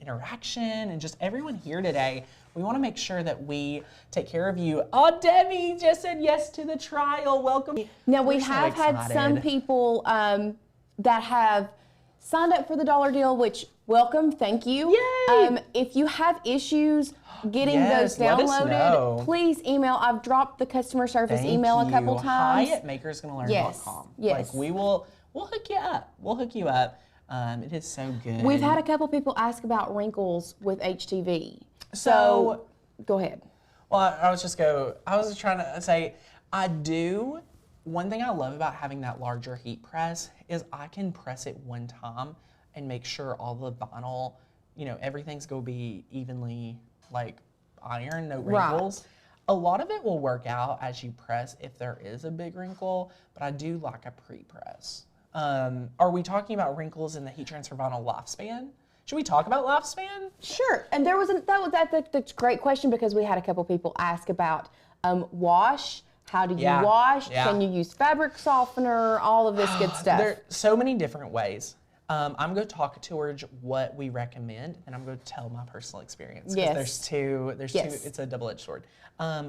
interaction and just everyone here today. We want to make sure that we take care of you. Oh, Debbie just said yes to the trial. Welcome. Now, we We're so have had some excited. people that have signed up for the dollar deal, which welcome, thank you. Yay! If you have issues getting Yes, those let us know. downloaded, please email. I've dropped the customer service Thank email a couple you. times. Hi at makersgonnalearn.com. Yes. Like we'll hook you up. We'll hook you up. It is so good. We've had a couple people ask about wrinkles with HTV. So Go ahead. well, I was just trying to say, one thing I love about having that larger heat press is I can press it one time and make sure all the vinyl, everything's gonna be evenly like iron, no wrinkles. A lot of it will work out as you press if there is a big wrinkle, but I do like a pre-press. Are we talking about wrinkles in the heat transfer vinyl lifespan? Should we talk about lifespan? Sure. And that's a great question because we had a couple people ask about wash. How do you wash? Yeah. Can you use fabric softener? All of this good stuff. There are so many different ways. I'm going to talk towards what we recommend, and I'm going to tell my personal experience. Yes. There's two, Yes. it's a double-edged sword.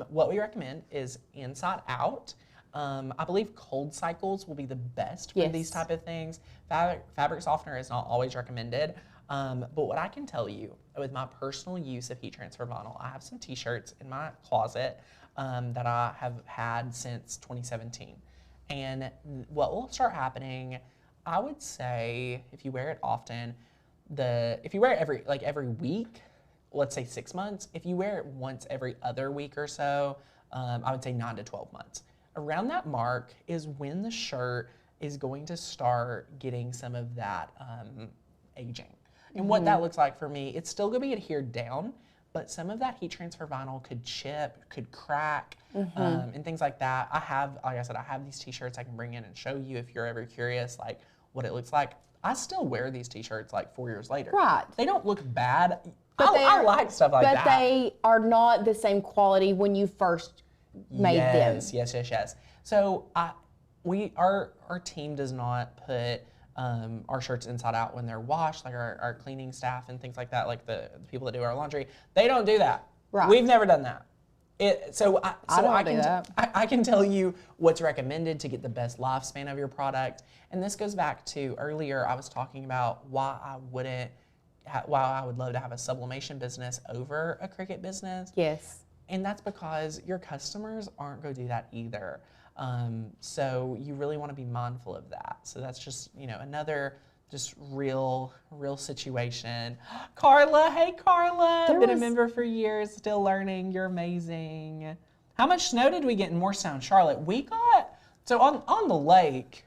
What we recommend is inside out. I believe cold cycles will be the best for Yes. these type of things. Fabric softener is not always recommended. But what I can tell you with my personal use of heat transfer vinyl, I have some t-shirts in my closet that I have had since 2017. And what will start happening, I would say, if you wear it often, if you wear it every week, let's say 6 months, if you wear it once every other week or so, I would say 9 to 12 months. Around that mark is when the shirt is going to start getting some of that aging. And what that looks like for me, it's still going to be adhered down, but some of that heat transfer vinyl could chip, could crack, and things like that. Like I said, I have these t-shirts I can bring in and show you if you're ever curious, like what it looks like. I still wear these t-shirts like 4 years later. Right. They don't look bad. But I like stuff like that. But they are not the same quality when you first made them. Yes. So our team does not put our shirts inside out when they're washed, like our cleaning staff and things like that, like the people that do our laundry. They don't do that. Right. We've never done that. I can tell you what's recommended to get the best lifespan of your product. And this goes back to earlier, I was talking about why I would love to have a sublimation business over a Cricut business. Yes. And that's because your customers aren't going to do that either. So you really want to be mindful of that. So that's just, another just real situation. Carla, hey Carla, been a member for years, still learning. You're amazing. How much snow did we get in Morristown, Charlotte? So on the lake,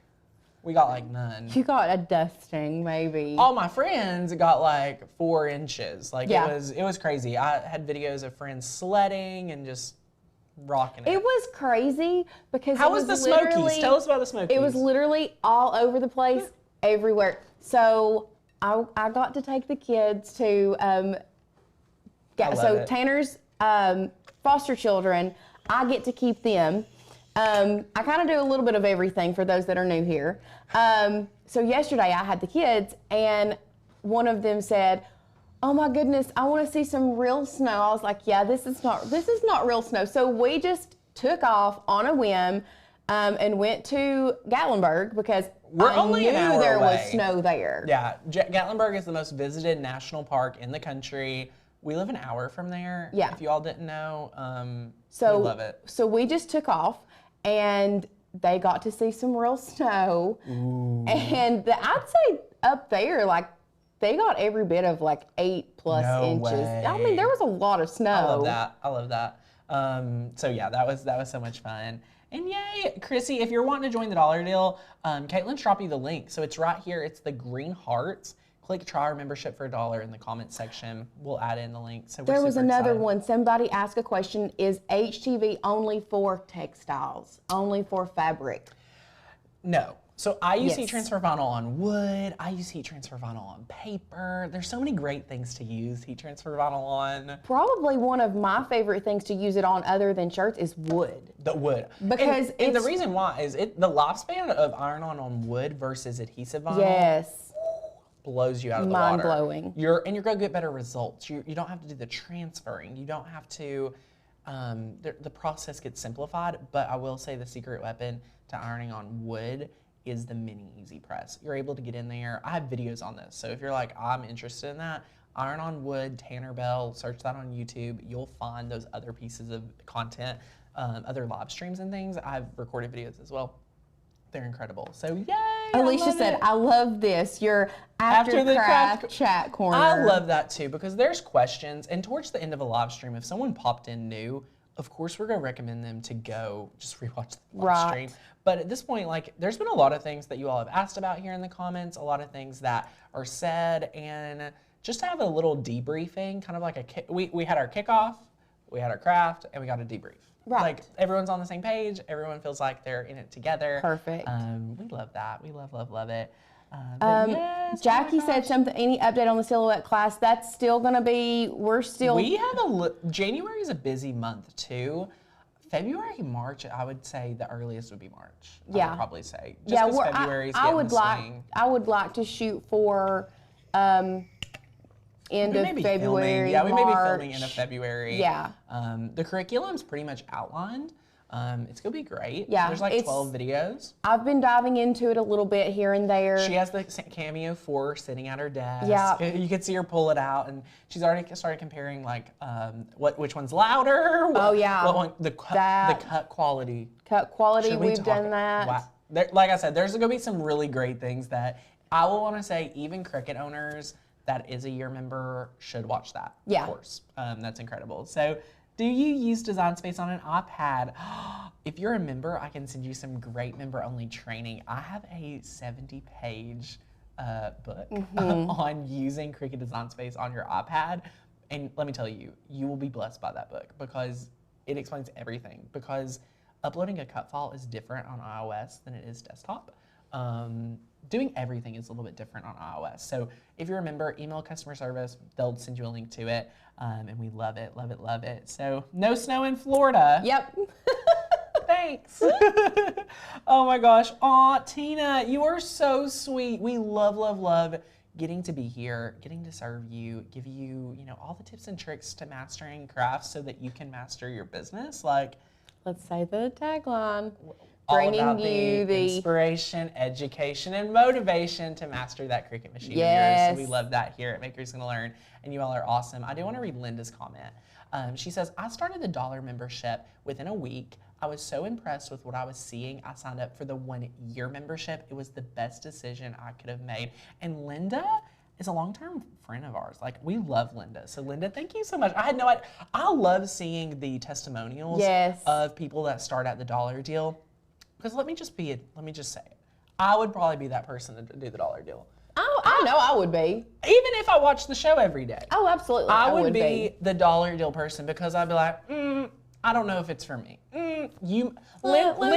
we got like none. You got a dusting, maybe. All my friends got like 4 inches. Like Yeah. it was crazy. I had videos of friends sledding and just rocking it. It was crazy because How was the Smokies? Tell us about the Smokies. It was literally all over the place, everywhere. So I got to take the kids to Tanner's foster children. I get to keep them. I kind of do a little bit of everything for those that are new here. So yesterday I had the kids and one of them said, "Oh my goodness, I want to see some real snow." I was like, "Yeah, this is not real snow." So we just took off on a whim and went to Gatlinburg because I knew there was snow there. Yeah, Gatlinburg is the most visited national park in the country. We live an hour from there. Yeah. If you all didn't know, we love it. So we just took off, and they got to see some real snow. Ooh. And I'd say up there, like, they got every bit of like 8+ inches. Way. I mean, there was a lot of snow. I love that. So yeah, that was so much fun. And yay, Chrissy, if you're wanting to join the dollar deal, Caitlin's dropped you the link. So it's right here. It's the green hearts. Click try our membership for $1 in the comments section. We'll add in the link. So there was another one. Somebody asked a question: is HTV only for textiles? Only for fabric? No. So I use Yes. heat transfer vinyl on wood. I use heat transfer vinyl on paper. There's so many great things to use heat transfer vinyl on. Probably one of my favorite things to use it on other than shirts is wood. The wood. Because and the it's- reason why is the lifespan of iron-on wood versus adhesive vinyl Yes. blows you out of the water. Mind-blowing. You're going to get better results. You don't have to do the transferring. You don't have to, the process gets simplified, but I will say the secret weapon to ironing on wood is the mini EasyPress. You're able to get in there. I have videos on this, so if you're like, I'm interested in that, iron on wood, Tanner Bell, search that on YouTube. You'll find those other pieces of content, other live streams and things. I've recorded videos as well. They're incredible. So yay! Alicia said, I love this. Your after the craft chat corner. I love that too because there's questions, and towards the end of a live stream, if someone popped in new, of course we're gonna recommend them to go just rewatch the live stream. But at this point, like, there's been a lot of things that you all have asked about here in the comments, a lot of things that are said, and just to have a little debriefing, kind of like we had our kickoff, we had our craft, and we got a debrief. Right. Like, everyone's on the same page, everyone feels like they're in it together. Perfect. We love that. We love it. Yes, Jackie oh my said gosh. something, any update on the silhouette class? That's still gonna be, We have January is a busy month too. February, March, I would say the earliest would be March. I Yeah. would probably say. Just yeah, because February's I getting would the swing. I would like to shoot for end We of may be February. filming. Yeah, we may be March. filming end of February. Yeah. The curriculum's pretty much outlined. It's gonna be great. Yeah, There's like it's- 12 videos. I've been diving into it a little bit here and there. She has the cameo for sitting at her desk. Yeah. You can see her pull it out, and she's already started comparing like which one's louder. Oh, yeah. What one, the cut quality. Cut quality, Should we we've talk- done that. Wow. Like I said, there's gonna be some really great things that I will want to say. Even Cricut owners that is a year member should watch that. Yeah. Of course, that's incredible. So, do you use Design Space on an iPad? If you're a member, I can send you some great member-only training. I have a 70-page book on using Cricut Design Space on your iPad. And let me tell you, you will be blessed by that book because it explains everything. Because uploading a cut file is different on iOS than it is desktop. Doing everything is a little bit different on iOS. So if you're a member, email customer service, they'll send you a link to it. And we love it, love it, love it. So no snow in Florida. Yep. Thanks. Oh my gosh. Aw, Tina, you are so sweet. We love, love, love getting to be here, getting to serve you, give you, all the tips and tricks to mastering crafts so that you can master your business. Like, Let's say the tagline. all Bringing about you the inspiration, education, and motivation to master that Cricut machine Yes. of yours. So we love that here at Makers Gonna Learn, and you all are awesome. I do want to read Linda's comment. She says, I started the dollar membership within a week. I was so impressed with what I was seeing. I signed up for the 1-year membership. It was the best decision I could have made. And Linda is a long-term friend of ours. Like, we love Linda. So Linda, thank you so much. I had no idea. I love seeing the testimonials Yes. of people that start at the dollar deal. Because let me just say it. I would probably be that person to do the dollar deal. Oh, I know I would be. Even if I watch the show every day. Oh, absolutely. I would be the dollar deal person because I'd be like, I don't know if it's for me. Let me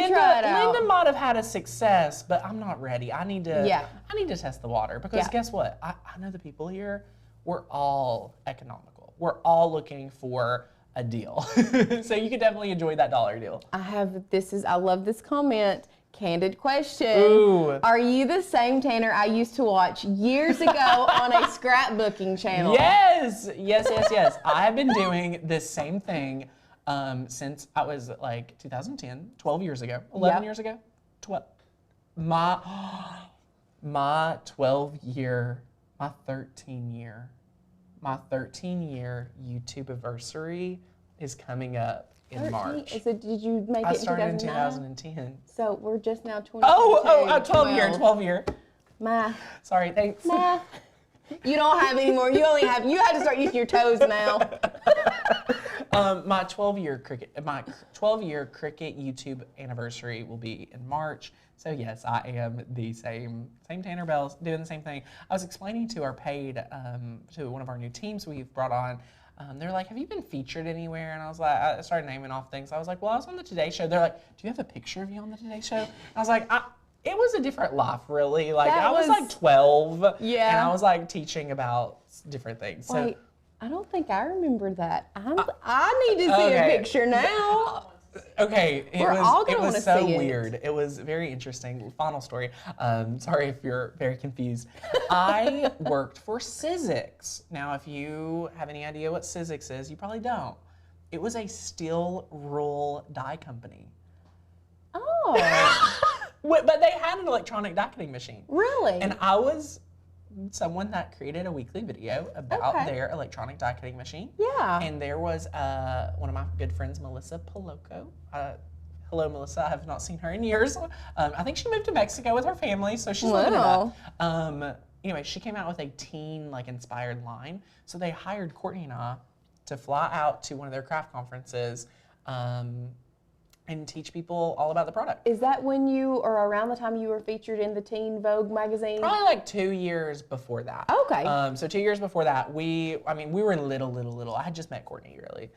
try it out. Linda might have had a success, but I'm not ready. I need to test the water because Yeah. guess what? I know the people here, we're all economical. We're all looking for a deal. So you could definitely enjoy that dollar deal. I love this comment. Candid question. Ooh. Are you the same Tanner I used to watch years ago on a scrapbooking channel? Yes. I have been doing this same thing since I was like 2010, 12 years ago, 11 Yep. years ago, 12. My 12-year, my 13-year YouTube anniversary is coming up in 13? March. So did you make I it in started in 2009? 2010. So we're just now 20. 12 year. Math. Sorry, thanks. Math. You don't have any more. You have to start using your toes now. My 12-year Cricut YouTube anniversary will be in March. So yes, I am the same Tanner Bells, doing the same thing. I was explaining to our paid, to one of our new teams we've brought on. They're like, have you been featured anywhere? And I was like, I started naming off things. I was like, well, I was on the Today Show. They're like, do you have a picture of you on the Today Show? And I was like, It was a different life, really. Like, That I was like was- 12. Yeah. And I was like teaching about different things. So, Wait, I don't think I remember that. I need to see a okay. picture now. okay, We're all it gonna was wanna so see it. weird. It was very interesting. Final story. Sorry if you're very confused. I worked for Sizzix. Now, if you have any idea what Sizzix is, you probably don't. It was a steel roll die company. Oh, But they had an electronic die cutting machine. really? And I was someone that created a weekly video about Okay. their electronic die cutting machine. Yeah. And there was one of my good friends, Melissa Poloco. Hello, Melissa. I have not seen her in years. I think she moved to Mexico with her family, so she's living it Wow. up. Anyway, she came out with a teen inspired line. So they hired Courtney and I to fly out to one of their craft conferences and teach people all about the product. Is that when you, or around the time you were featured in the Teen Vogue magazine? Probably like 2 years before that. Okay. So 2 years before that, we were little. I had just met Courtney, really.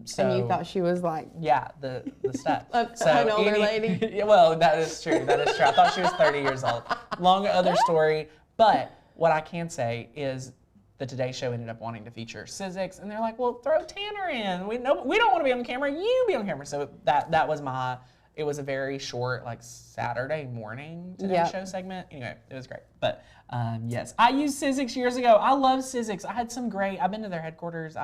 So And you thought she was like, yeah, the step. An older lady? Yeah, well, that is true. That is true. I thought she was 30 years old. Long other story. But what I can say is the Today Show ended up wanting to feature Sizzix, and they're like, "Well, throw Tanner in. We don't want to be on camera. You be on camera." So that was my. It was a very short, Saturday morning Today Yep. Show segment. Anyway, it was great. But yes, I used Sizzix years ago. I love Sizzix. I had some great. I've been to their headquarters.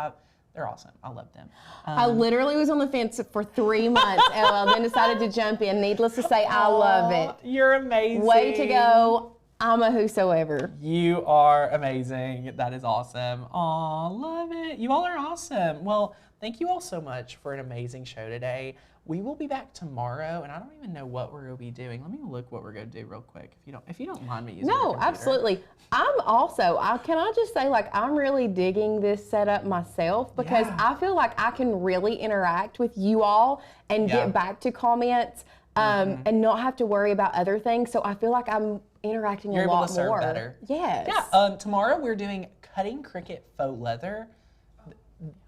They're awesome. I love them. I literally was on the fence for 3 months, and then decided to jump in. Needless to say, I love it. You're amazing. Way to go. I'm a whosoever. You are amazing. That is awesome. Aw, love it. You all are awesome. Well, thank you all so much for an amazing show today. We will be back tomorrow, and I don't even know what we're going to be doing. Let me look what we're going to do real quick, if you don't mind me using your No, computer. absolutely. Can I just say, I'm really digging this setup myself because Yeah. I feel like I can really interact with you all and Yeah. get back to comments and not have to worry about other things. So I feel like I'm interacting You're a able lot to serve more. better. Yes. Yeah, tomorrow we're doing cutting Cricut faux leather.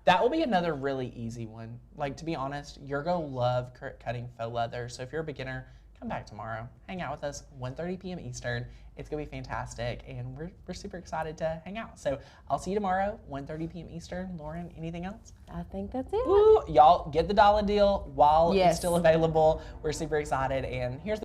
That will be another really easy one. To be honest, you're going to love cutting faux leather. So if you're a beginner, come back tomorrow. Hang out with us, 1:30 p.m. Eastern. It's going to be fantastic, and we're super excited to hang out. So I'll see you tomorrow, 1:30 p.m. Eastern. Lauren, anything else? I think that's it. Ooh, y'all get the dollar deal while Yes. it's still available. We're super excited, and here's